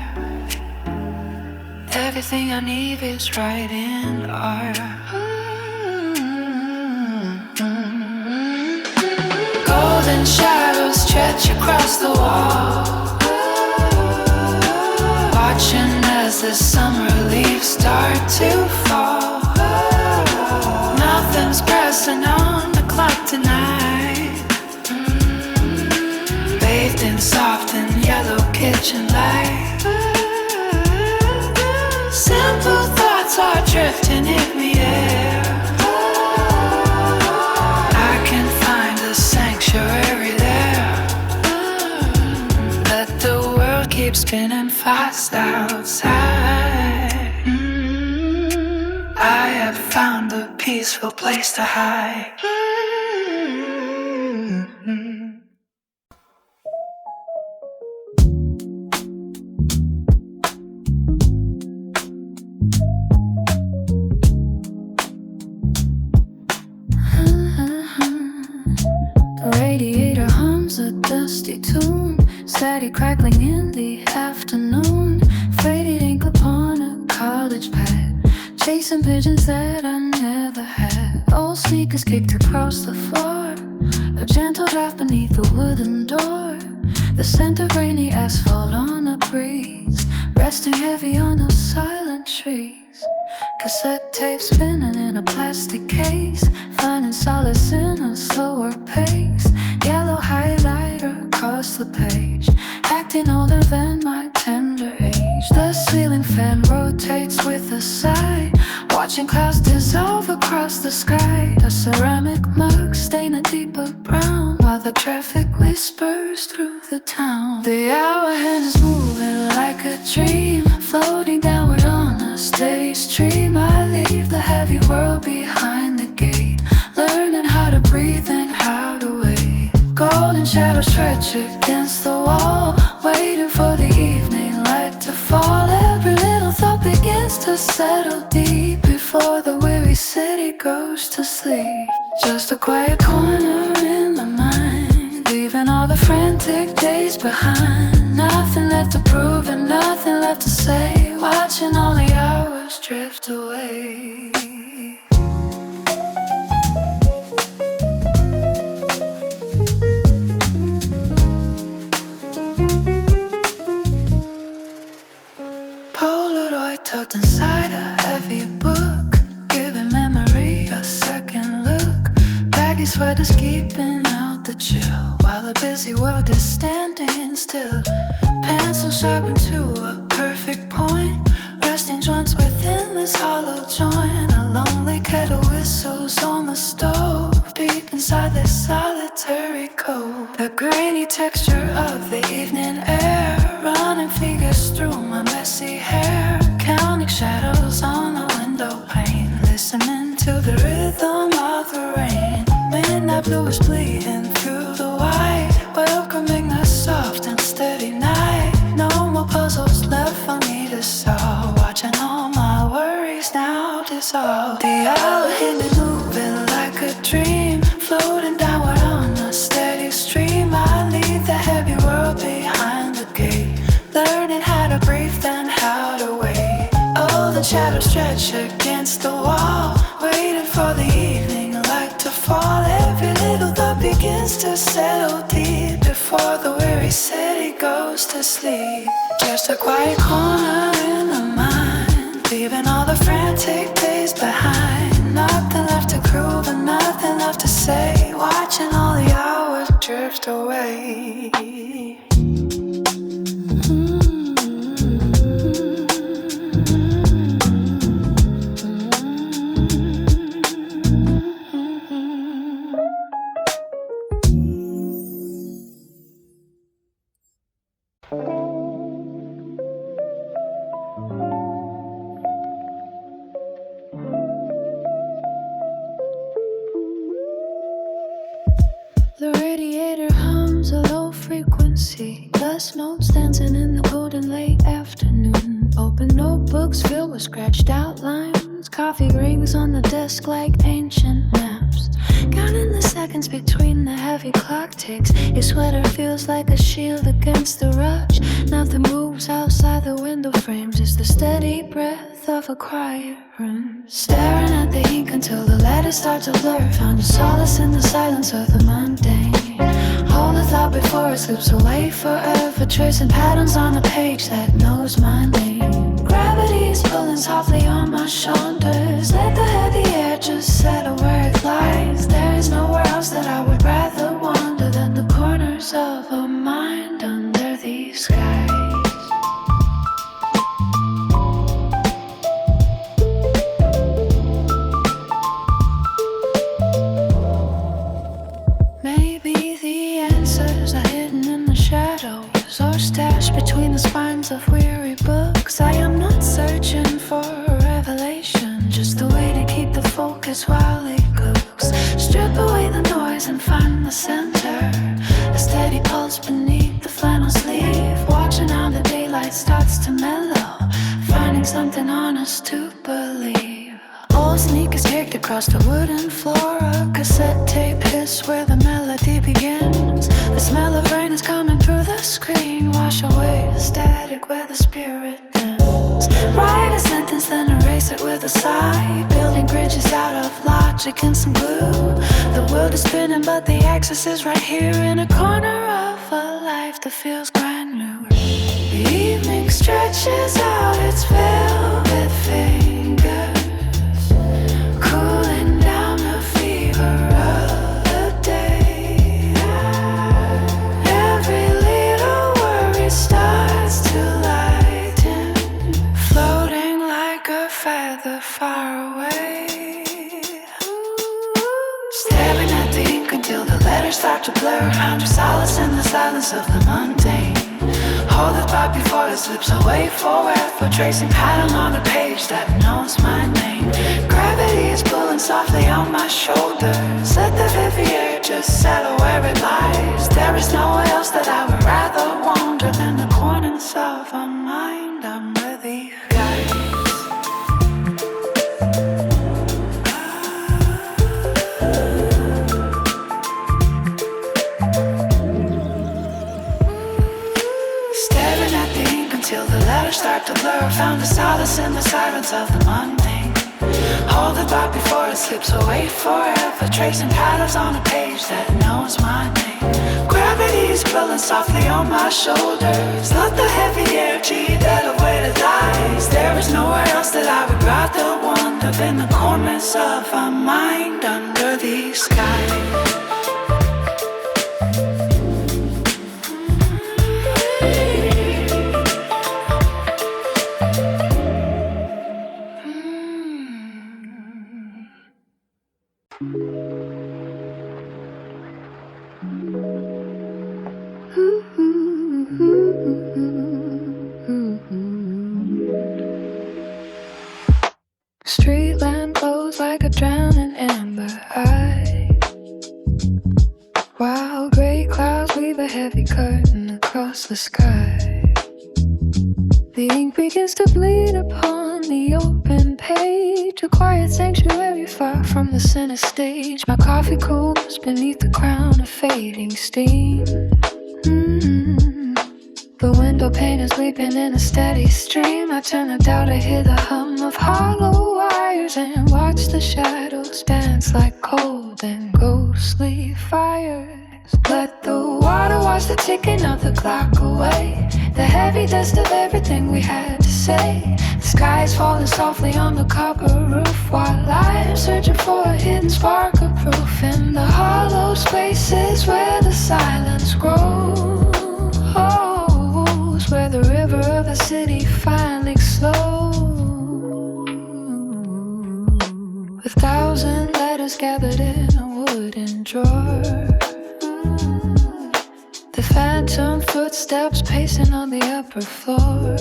Everything I need is right in our golden shadows stretch across the wall, watching as the summer leaves start to fall. Nothing's pressing on the clock tonight, bathed in soft and yellow kitchen light. Simple thoughts are drifting in the air. I can find a sanctuary there. Let the world keep spinning fast outside. I have found a peaceful place to hide. Radiator hums a dusty tune, steady crackling in the afternoon. Faded ink upon a college pad, chasing pigeons that I never had. Old sneakers kicked across the floor, a gentle draft beneath the wooden door. The scent of rainy asphalt on a breeze, resting heavy on the silent trees. Cassette tape spinning in a plastic case, finding solace in a slower pace. Yellow highlighter across the page, acting older than my tender age. The ceiling fan rotates with a sigh, watching clouds dissolve across the sky. A ceramic mug stain a deeper brown, while the traffic whispers through the town. The hour hand is moving like a dream, floating downward on a steady stream. I leave the heavy world behind the gate, learning how to breathe and how to wait. Golden shadows stretch against the wall, waiting for the evening light to fall. Every little thought begins to settle deep before the weary city goes to sleep. Just a quiet corner in my mind, leaving all the frantic days behind. Nothing left to prove and nothing left to say, watching all the hours drift away. Polaroid tucked inside a heavy book, giving memory a second look. Baggy sweaters keeping out the chill, while the busy world is standing still. Pencil sharpened to a perfect point, resting joints within this hollow joint. A lonely kettle whistles on the stove, deep inside this solitary cove. The grainy texture of the evening air, running fingers through my messy hair, counting shadows on the window pane. blue is bleeding through the white, welcoming the soft and steady night. No more puzzles left for me to solve, watching all my worries now dissolve. The hour hit me moving like a dream, floating downward on a steady stream. I leave the heavy world behind the gate, learning how to breathe then how to wait. All the shadows stretch against the wall, waiting for the evening light to fall. Every little thought begins to settle deep before the weary city goes to sleep. Just a quiet corner in the mind, leaving all the frantic days behind. Nothing left to prove and nothing left to say, watching all the hours drift away. The radiator hums a low frequency, dust notes dancing in the golden late afternoon. Open notebooks filled with scratched outlines, coffee rings on the desk like ancient maps. Counting the seconds between the heavy clock ticks, your sweater feels like a shield against the rush. Nothing moves outside the window frames, it's the steady breath of a quiet room. Staring at the ink until the letters start to blur, found a solace in the silence of the mundane. Hold the thought before it slips away forever, tracing patterns on a page that knows my name. Gravity is pulling softly on my shoulders, let the heavy air just settle where it lies. There is nowhere else that I would rather wander than the corners of a mind under these skies. Maybe the answers are hidden in the shadows, or stashed between the spines of weary books. I am not searching for a revelation, just a way to keep the focus while it cooks. Strip away the noise and find the center, a steady pulse beneath the flannel sleeve. Watching how the daylight starts to mellow, finding something honest to believe. Old sneakers kicked across the wooden floor, a cassette tape hiss where the melody begins. The smell of rain is coming through the screen, wash away the static where the spirit ends. Write a sentence then erase it with a sigh, building bridges out of logic and some glue. The world is spinning but the axis is right here in a corner of a life that feels brand new. The evening stretches out its velvet fingers, cooling down the fever of the day. Every little worry starts to lighten, floating like a feather far away. Staring at the ink until the letters start to blur, found your solace in the silence of the mundane. Hold the thought before it slips away forever, tracing pattern on a page that knows my name. Gravity is pulling softly on my shoulders, let the heavy air just settle where it lies. There is nowhere else that I would rather wander than the corners of a mind under these skies. Staring at the ink until the letters start to blur, found a solace in the silence of the mundane. Hold the thought before it slips away forever, tracing patterns on a page that knows my name. Gravity is pulling softly on my shoulders, let the heavy air cheat at a way that lies. There is nowhere else that I would rather wander than the corners of a mind under these skies. Street lamp glows like a drowning amber eye. heavy curtain across the sky. The ink begins to bleed upon the open page, a quiet sanctuary far from the center stage. My coffee cools beneath the crown of fading steam. The window pane is weeping in a steady stream. I turn the dial to hear the hum of hollow wires and watch the shadows dance like cold and ghostly fires. Let the water wash the ticking of the clock away, the heavy dust of everything we had to say. The sky is falling softly on the copper roof, while I'm searching for a hidden spark of proof in the hollow spaces where the silence grows, where the river of the city finally slows. A thousand letters gathered in a wooden drawer, the phantom footsteps pacing on the upper floor.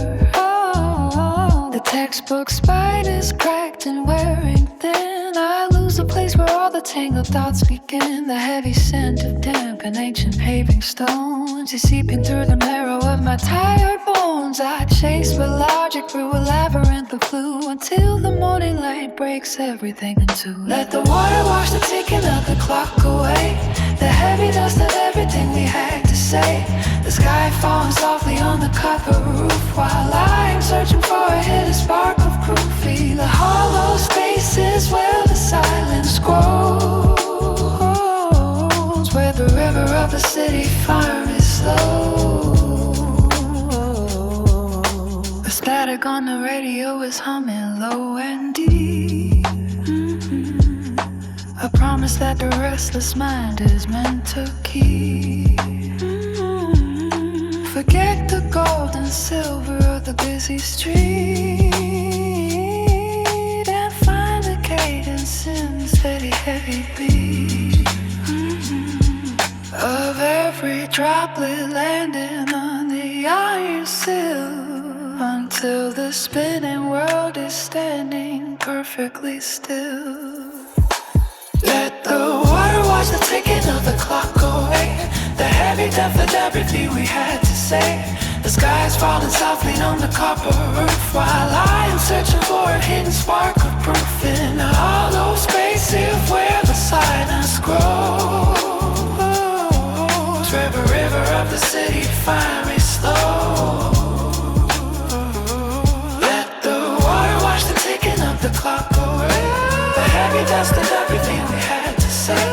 The textbook spine is cracked and wearing thin. I lose the place where all the tangled thoughts begin. The heavy scent of damp and ancient paving stones is seeping through the marrow of my tired bones. I chase with logic through a labyrinth of blue until the morning light breaks everything in two. Let the water wash the ticking of the clock away, the heavy dust of everything we had to say. The sky falling softly on the copper roof, while I'm searching for a hidden spark of proof. Feel the hollow spaces where the silence grows, where the river of the city finally slows. The static on the radio is humming low and deep. A promise that the restless mind is meant to keep. Forget the gold and silver of the busy street and find the cadence in the steady heavy beat of every droplet landing on the iron sill, until the spinning world is standing perfectly still. Let the water wash the ticking of the clock away, the heavy depth of everything we had to say. The sky is falling softly on the copper roof, while I am searching for a hidden spark of proof in the hollow spaces where the silence grows, where the river of the city finally slows. Let the water wash the ticking of the clock away, the heavy dust of everything we had to say.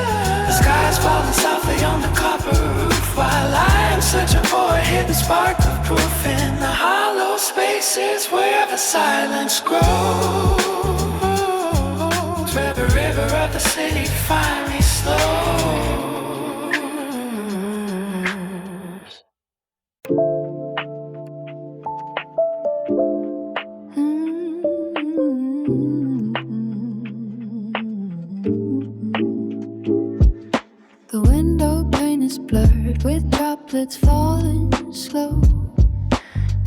The sky is falling softly on the copper roof, while I am searching for a hidden spark of proof in the hollow spaces where the silence grows, where the river of the city finally slows. The window pane is blurred with droplets falling slow.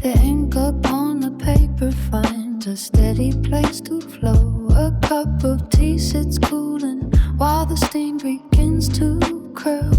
The ink upon the paper finds a steady place to flow. A cup of tea sits cooling while the steam begins to curl.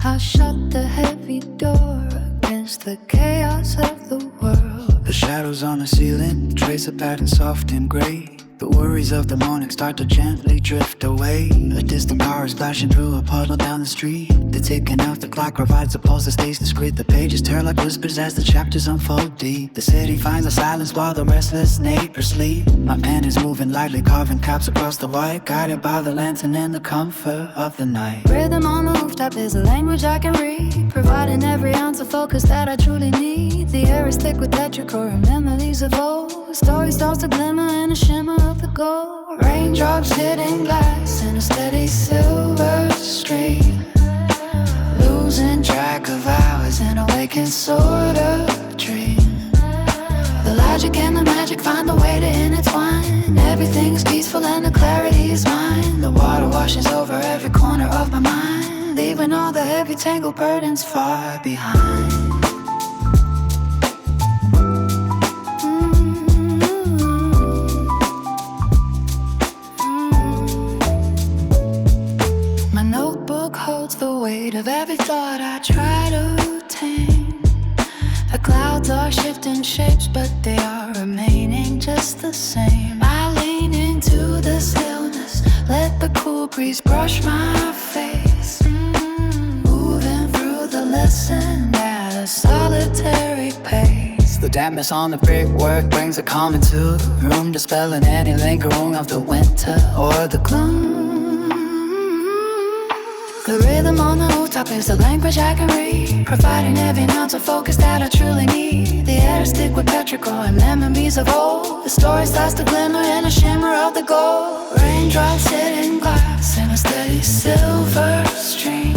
I shut the heavy door against the chaos of the world. The shadows on the ceiling trace a pattern soft and gray. The worries of the morning start to gently drift away. A distant car is flashing through a puddle down the street. The ticking of the clock provides a pulse that stays discreet. The pages turn like whispers as the chapters unfold deep. The city finds a silence while the restless neighbors sleep. My pen is moving lightly, carving caps across the white, guided by the lantern and the comfort of the night. Rhythm on the rooftop is a language I can read, providing every ounce of focus that I truly need. The air is thick with petrichor and memories of old. Story starts to glimmer in a shimmer of the gold. Raindrops hitting glass in a steady silver stream, losing track of hours in a waking sort of dream. The logic and the magic find a way to intertwine. Everything is peaceful and the clarity is mine. The water washes over every corner of my mind, leaving all the heavy tangled burdens far behind. Holds the weight of every thought I try to the same. I lean into the stillness, let the cool breeze brush my face. Moving through the lesson at a solitary pace. The dampness on the brickwork brings a calm into the room, dispelling any lingering of the winter or the gloom. The rhythm on the rooftop is the language I can read, providing every ounce of focus that I truly need. The air is thick with petrichor and memories of old. The story starts to glimmer in a shimmer of the gold. Raindrops hitting glass in a steady silver stream,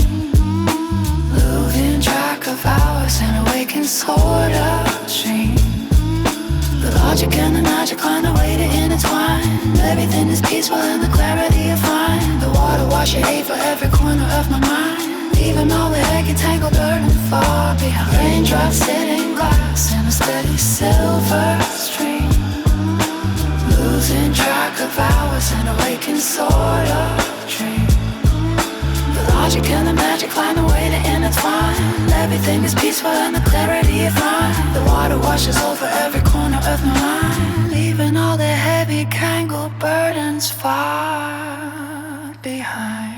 losing track of hours in a waking sort of dream. The logic and the magic find a way to intertwine. Everything is peaceful in the clarity of mind. The water wash your hate for every corner of my mind, even all the aching tangled dirt and far behind. Raindrops hitting glass in a steady silver stream, losing track of hours in a waking sort of dream. The logic and the magic find a way to intertwine. Everything is peaceful in the clarity of mind. The water washes over every corner of my mind, leaving all the heavy tangled burdens far behind.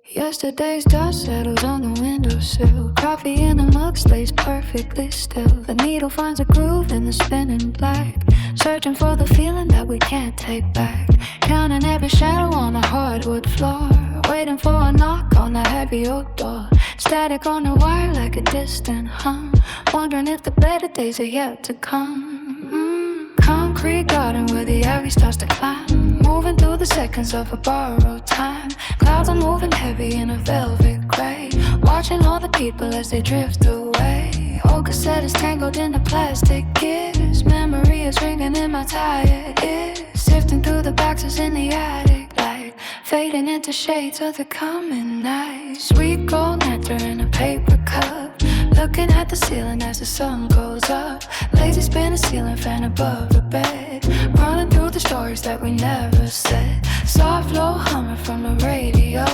Yesterday's dust settles on the windowsill. Coffee in the mug stays perfectly still. The needle finds a groove in the spinning black, searching for the feeling that we can't take back. Counting every shadow on the hardwood floor, waiting for a knock on the heavy oak door. Static on the wire like a distant hum, wondering if the better days are yet to come. Concrete garden where the ivy starts to climb, moving through the seconds of a borrowed time. Clouds are moving heavy in a velvet gray, watching all the people as they drift away. Old cassette is tangled in the plastic gears, memory is ringing in my tired ears. Sifting through the boxes in the attic light, fading into shades of the coming night. Sweet gold nectar in a paper cup, looking at the ceiling as the sun goes up. Lazy spin a ceiling fan above the bed, running through the stories that we never said. Soft low humming from the radio,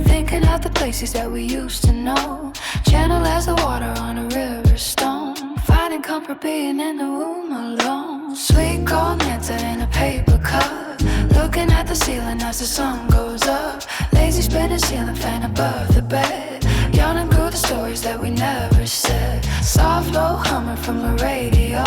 thinking of the places that we used to know. Gentle as the water on a river stone, finding comfort being in the room alone. Sweet cold nectar in a paper cup, looking at the ceiling as the sun goes up. Lazy spinning ceiling fan above the bed, yawning through the stories that we never said. Soft low humming from the radio,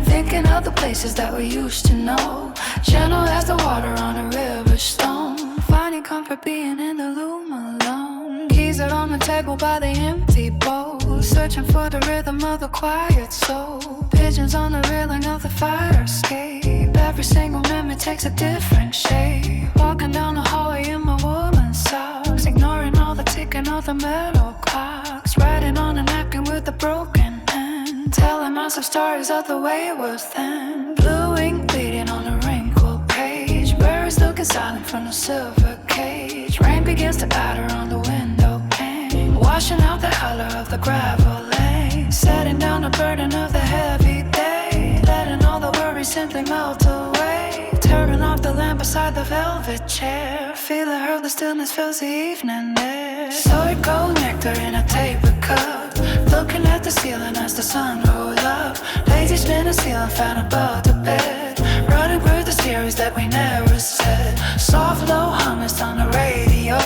thinking of the places that we used to know. Gentle as the water on a river stone, finding comfort being in the room alone. Keys are on the table by the empty bowl, searching for the rhythm of the quiet soul. Pigeons on the railing of the fire escape, every single memory takes a different shape. Walking down the hallway in my woolen socks, ignoring all the ticking of the metal clocks. Writing on a napkin with a broken pen, telling myself stories of the way it was then. Blue ink bleeding on a wrinkled page, birds looking silent from the silver cage. Rain begins to patter on the window pane, washing out the color of the gravel lane. Setting down the burden of the heavy day, letting all the worries simply melt away. Turning off the lamp beside the velvet chair, feeling her, the stillness fills the evening air. Soy gold nectar in a taper cup, looking at the ceiling as the sun rose up. Lazy spin a ceiling fan above the bed, running through the stories that we never said. Soft low hummers on the radio,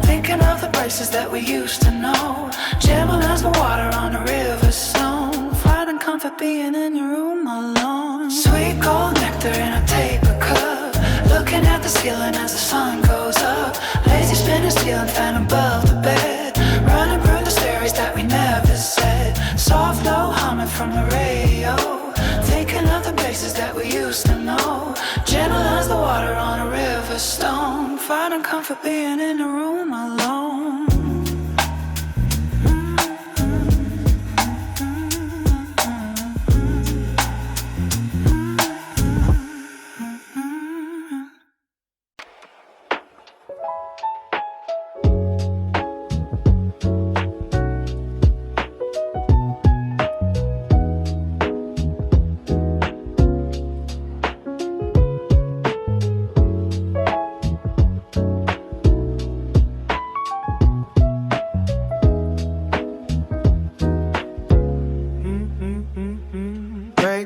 thinking of the places that we used to know. Gentle as the water on a river stone, finding comfort being in your room alone. Sweet gold nectar in a taper cup, looking at the ceiling as the sun goes up. Lazy spin a ceiling fan above the bed, running through the stories that we never said. Soft low humming from the radio, thinking of the places that we used to know. Gentle as the water on a river stone, finding comfort being in the room alone.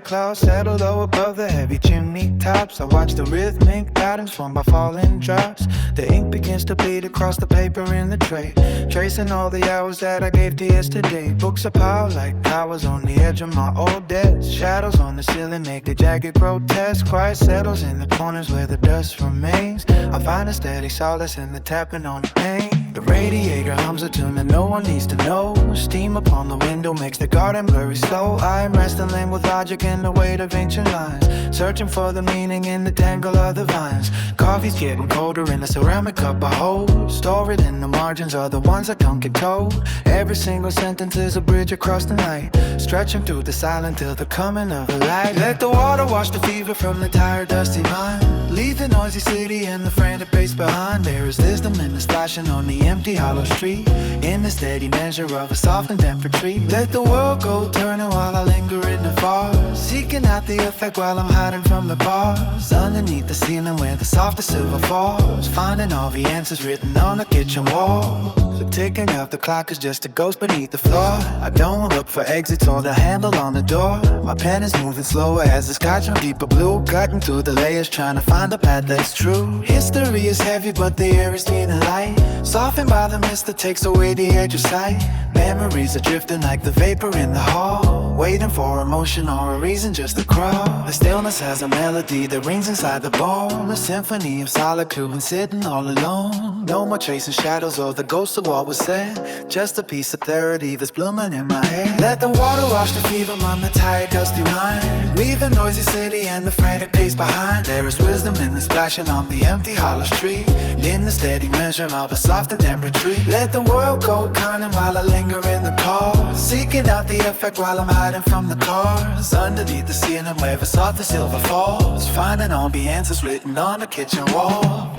clouds settle low above the heavy chimney tops. I watch the rhythmic patterns formed by falling drops. The ink begins to bleed across the paper in the tray, tracing all the hours that I gave to yesterday. Books are piled like towers on the edge of my old desk. Shadows on the ceiling make the jagged grotesque. Quiet settles in the corners where the dust remains. I find a steady solace in the tapping on the pane. The radiator hums a tune that no one needs to know. Steam upon the window makes the garden blurry slow. I am wrestling with logic and the weight of ancient lines, searching for the meaning in the tangle of the vines. Coffee's getting colder in the ceramic cup I hold. Store it in the margins are the ones that don't get told. Every single sentence is a bridge across the night, stretching through the silence till the coming of the light. Let the water wash the fever from the tired, dusty mind. Leave the noisy city and the frantic pace behind. There is wisdom in the splashing on the empty hollow street, in the steady measure of a softened temperament. Let the world go turning while I linger in the bars, seeking out the effect while I'm hiding from the bars. Underneath the ceiling where the softest silver falls, finding all the answers written on the kitchen wall. The ticking of the clock is just a ghost beneath the floor. I don't look for exits or the handle on the door. My pen is moving slower as the sky turns deeper blue, cutting through the layers trying to find a path that's true. History is heavy but the air is clean and light, softened by the mist that takes away the edge of sight. Memories are drifting like the vapor in the hall, waiting for emotion or a reason just to crawl. The stillness has a melody that rings inside the bone, a symphony of solitude when sitting all alone. No more chasing shadows or the ghosts of what was said, just a piece of clarity that's blooming in my head. Let the water wash the fever on the tired, dusty mind. Leave the noisy city and the frantic pace behind. There is wisdom in the splashing on the empty hollow street, in the steady measure of a softer temperature. Let the world go turning while I linger in the car, seeking out the effect while I'm hiding from the cars. Underneath the ceiling where the soft silver falls, finding all the answers written on the kitchen wall.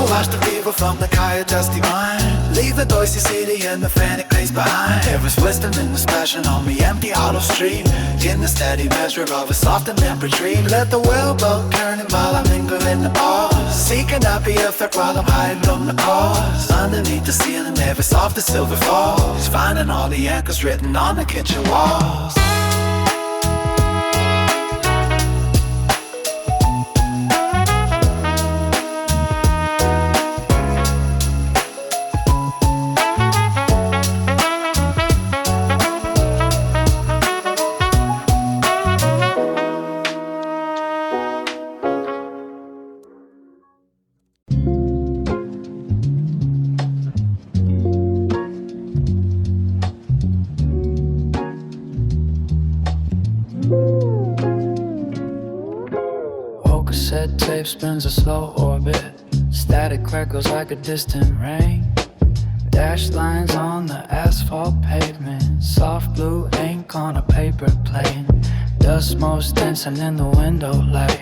Wash the fever from the tired, dusty mind. Leave the noisy city and the frantic pace behind. There is wisdom in the splashing on the empty hollow stream, in the steady measure of a softened temperature. Let the wellboat turning while I linger in the bars, seeking out the effect while I'm hiding from the cause. Underneath the ceiling every soft as silver falls, finding all the anchors written on the kitchen walls. Cassette tape spins a slow orbit, static crackles like a distant rain. Dashed lines on the asphalt pavement, soft blue ink on a paper plane. Dust most dancing in the window light.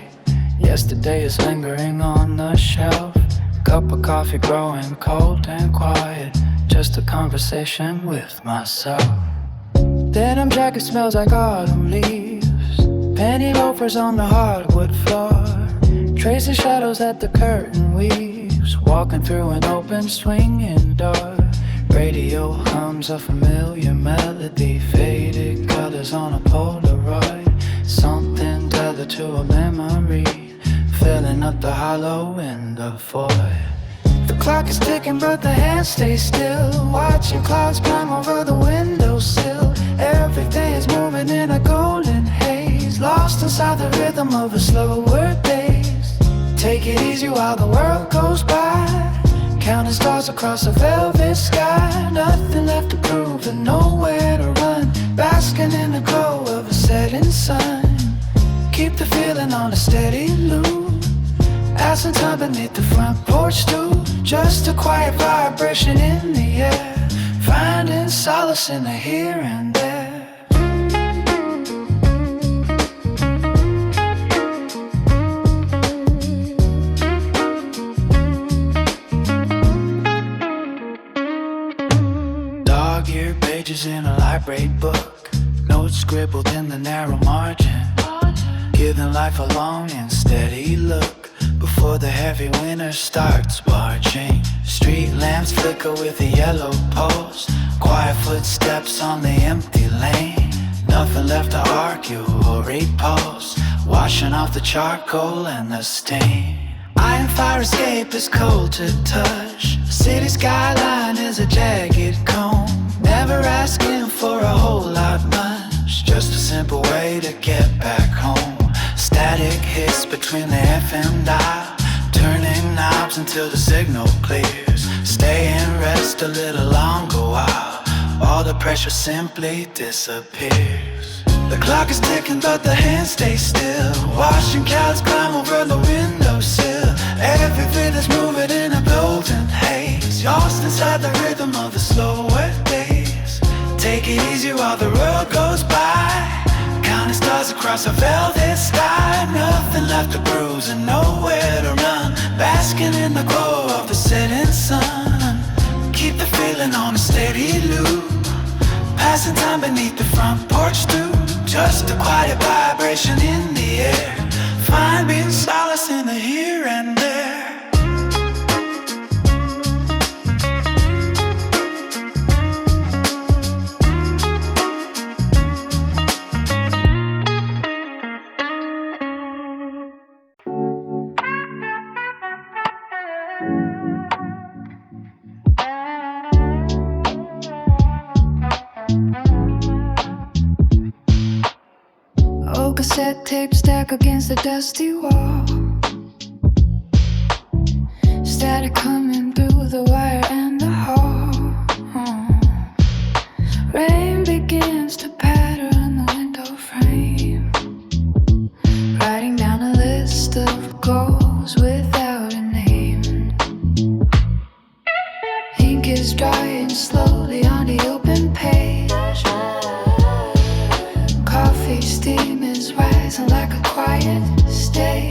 Yesterday is lingering on the shelf. Cup of coffee growing cold and quiet, just a conversation with myself. Denim jacket smells like autumn leaves, penny loafers on the hardwood floor, tracing shadows that the curtain weaves, walking through an open swinging door. Radio hums a familiar melody, faded colors on a Polaroid, something tethered to a memory, filling up the hollow in the void. The clock is ticking but the hands stay still, watching clouds climb over the windowsill. Everything is moving in a golden haze, lost inside the rhythm of a slower pace. Take it easy while the world goes by, counting stars across a velvet sky. Nothing left to prove and nowhere to run, basking in the glow of a setting sun. Keep the feeling on a steady loop, passing time beneath the front porch stool, just a quiet vibration in the air, finding solace in the here and there. vibrate book, notes scribbled in the narrow margin, giving life a long and steady look before the heavy winter starts marching. Street lamps flicker with a yellow pulse, quiet footsteps on the empty lane. Nothing left to argue or repulse, washing off the charcoal and the stain. Iron fire escape is cold to touch. City skyline is a jagged cone. Never asking for a whole lot much, just a simple way to get back home. Static hits between the FM dial, turning knobs until the signal clears. Stay and rest a little longer while all the pressure simply disappears. The clock is ticking but the hands stay still, watching clouds climb over the windowsill. Everything is moving in a golden haze, lost inside the rhythm of the slower days. Take it easy while the world goes by, counting stars across a velvet sky. Nothing left to bruise and nowhere to run, basking in the glow of the setting sun. Keep the feeling on a steady loop, passing time beneath the front porch stoop. Just a quiet vibration in the air, find being solace in the here and there. Old cassette tape stack against the dusty wall, static coming through the wire and the hall. Rain begins to patter on the window frame, writing down a list of goals without a name. Ink is drying slowly on the open page. Coffee steam is rising like a quiet stage.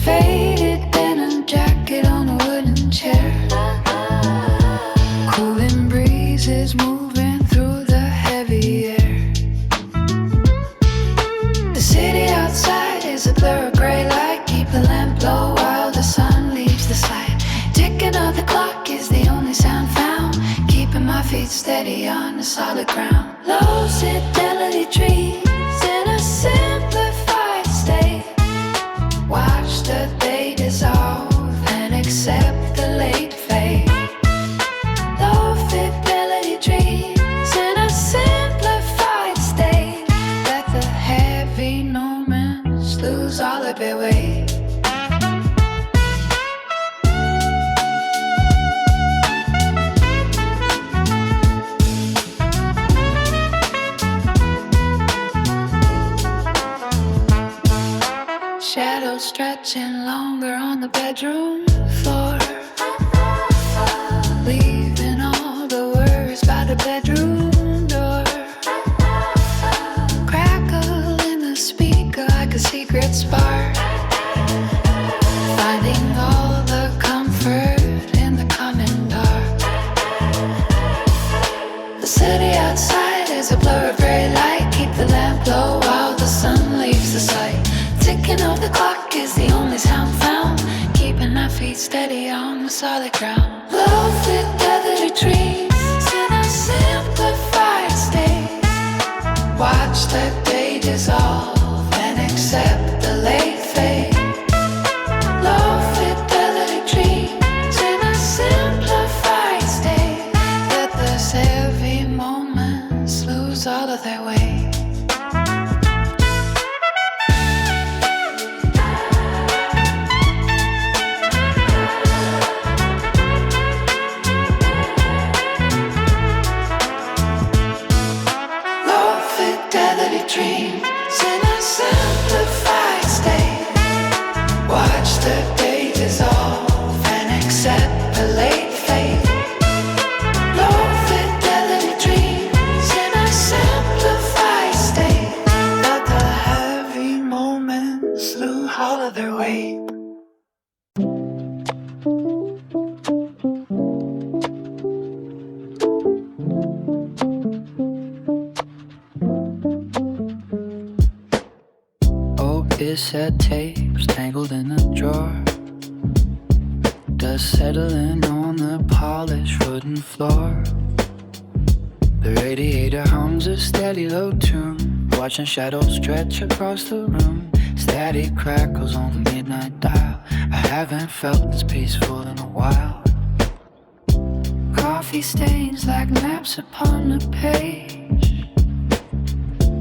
Faded denim jacket on a wooden chair. Cooling breezes moving through the heavy air. The city outside is a blur of gray light. Keep the lamp low while the sun leaves the sight. Ticking of the clock is the only sound found, keeping my feet steady on the solid ground. Low fidelity trees in a simplified state. Watch the day dissolve and accept the late fate. Low fidelity trees in a simplified state. Let the heavy moments lose all of their weight. Shadows stretching longer on the bedroom floor, leaving all the worries by the bedroom door. Crackle in the speaker like a secret spark, finding all the comfort in the coming dark. The city outside is a blur of gray light. Keep the lamp low while the sun leaves the sight. Ticking of the clock is the only sound found, keeping our feet steady on the solid ground. Low fidelity trees in a simplified state. Watch the day dissolve and accept the late fate. Low fidelity trees in a simplified state. Let those heavy moments lose all of their weight. Dreams in a simplified state. Watch the day dissolve and accept the late fate. Low fidelity dreams in a simplified state. Let the heavy moments lose all of their weight. cassette tapes tangled in a drawer. Dust settling on the polished wooden floor. The radiator hums a steady low tune, watching shadows stretch across the room. Static crackles on the midnight dial. I haven't felt this peaceful in a while. Coffee stains like maps upon a page,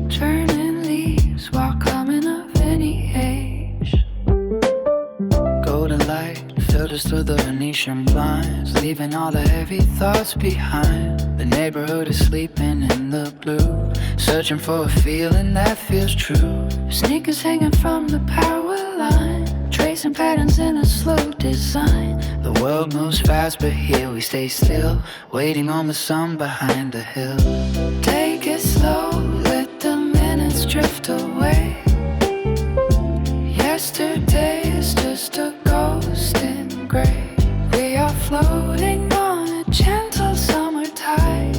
turning leaves while coming of any age. Golden light filters through the Venetian blinds, leaving all the heavy thoughts behind. The neighborhood is sleeping in the blue, searching for a feeling that feels true. Sneakers hanging from the power line, tracing patterns in a slow design. The world moves fast, but here we stay still, waiting on the sun behind the hill. Take it slow, let the minutes drift away. Yesterday is just a ghost in gray. We are floating on a gentle summer tide,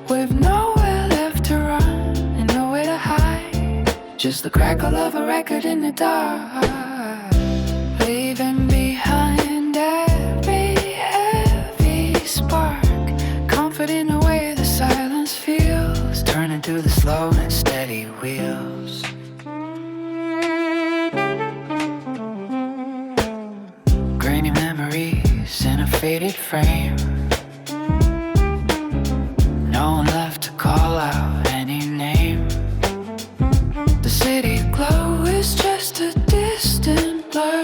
with nowhere left to run and nowhere to hide. Just the Crackle of a record in the dark, leaving behind every heavy spark. Comfort in a way the silence feels, turning to the slow and steady wheels. Grainy memories in a faded frame, no one left to call out any name. The city glow is just a distant blur.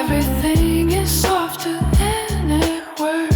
Everything is softer than it were.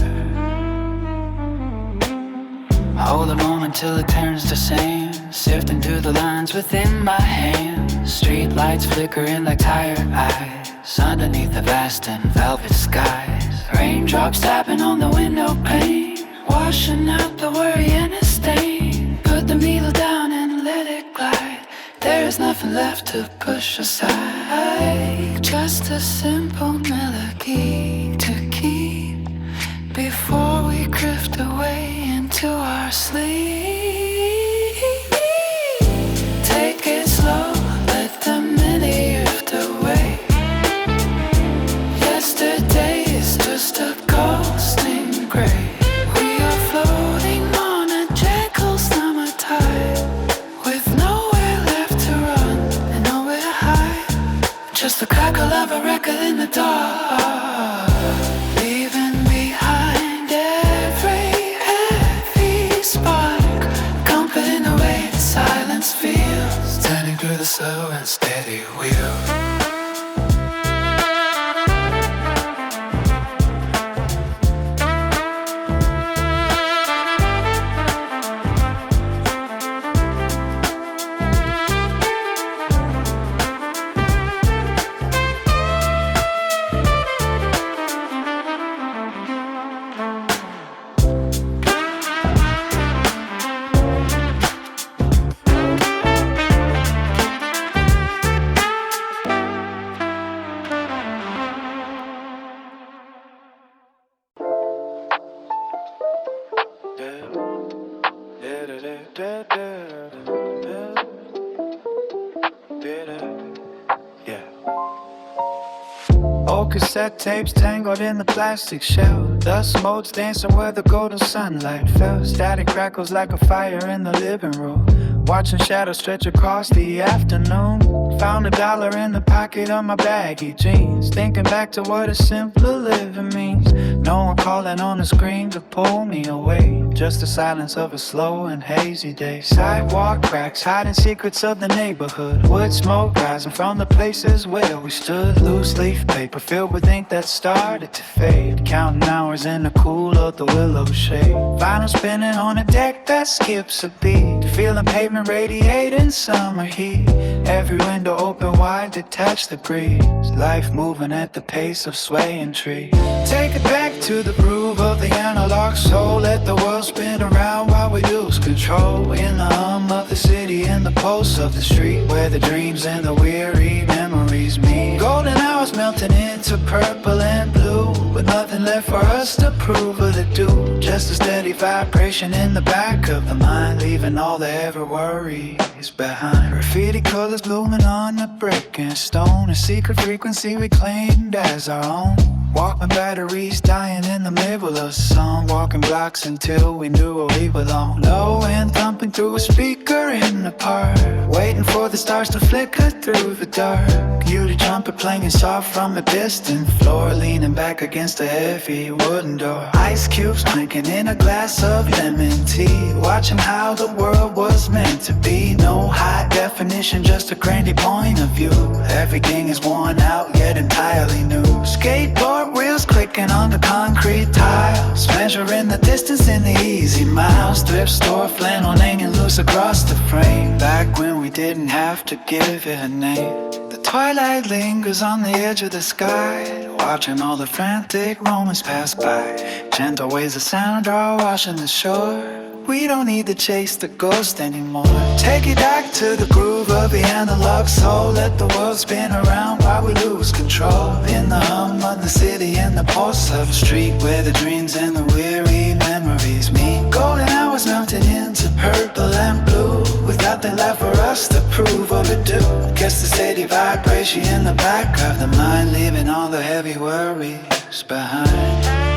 Hold the moment till it turns to sand, sifting through the lines within my hands. Street lights flickering like tired eyes underneath the vast and velvet skies. Raindrops tapping on the window pane, washing out the worry and the stain. Put the needle down and let it glide. There is nothing left to push aside. Just a simple melody to keep before we drift away into our sleep. Take it slow, let the minute drift away. Yesterday is just a ghost in gray. We are floating on a gentle summer tide, with nowhere left to run and nowhere to hide. Just the crackle of a record in the dark, leaving behind every heavy spark. Comfort in the way the silence feels, Turning through the slow and steady wheel. Old cassette tapes tangled in the plastic shell. Dust motes dancing where the golden sunlight fell. Static crackles like a fire in the living room, watching shadows stretch across the afternoon. Found $1 in the pocket of my baggy jeans, thinking back to what a simpler living means. No one calling on the screen to pull me away, just the silence of a slow and hazy day. Sidewalk cracks hiding secrets of the neighborhood, wood smoke rising from the places where we stood. Loose leaf paper filled with ink that started to fade, counting hours in the cool of the willow shade. Vinyl spinning on a deck that skips a beat, feeling pavement radiating summer heat. Every window open wide, detach the breeze, life moving at the pace of swaying trees. Take it back to the groove of the analog soul, let the world spin around while we lose control. In the hum of the city, in the pulse of the street, where the dreams and the weary memories meet. Golden hours melting into purple and blue, with nothing left for us to prove or to do. Just a steady vibration in the back of the mind, leaving all the heavy worries behind. Graffiti colors blooming on the brick and stone, a secret frequency we claimed as our own. Walkman batteries dying in the middle of song, walking blocks until we knew where we belonged. Low end thumping through a speaker in the park, waiting for the stars to flicker through the dark. You the trumpet playing soft from a distant floor, leaning back against a heavy wooden door. Ice cubes clinking in a glass of lemon tea, watching how the world was meant to be. No high definition, just a grainy point of view. Everything is worn out yet entirely new. Skateboard wheels clicking on the concrete tiles, measuring the distance in the easy miles. Thrift store flannel hanging loose across the frame, back when we didn't have to give it a name. The twilight lingers on the edge of the sky, watching all the frantic moments pass by. Gentle waves of sound are washing the shore. We don't need to chase the ghost anymore. Take it back to the groove of the analog soul. Let the world spin around while we lose control. In the hum of the city and the pulse of the street, where the dreams and the weary memories meet. Golden hours melted into purple and blue, with nothing left for us to prove or to do. Guess the steady vibration in the back of the mind, leaving all the heavy worries behind.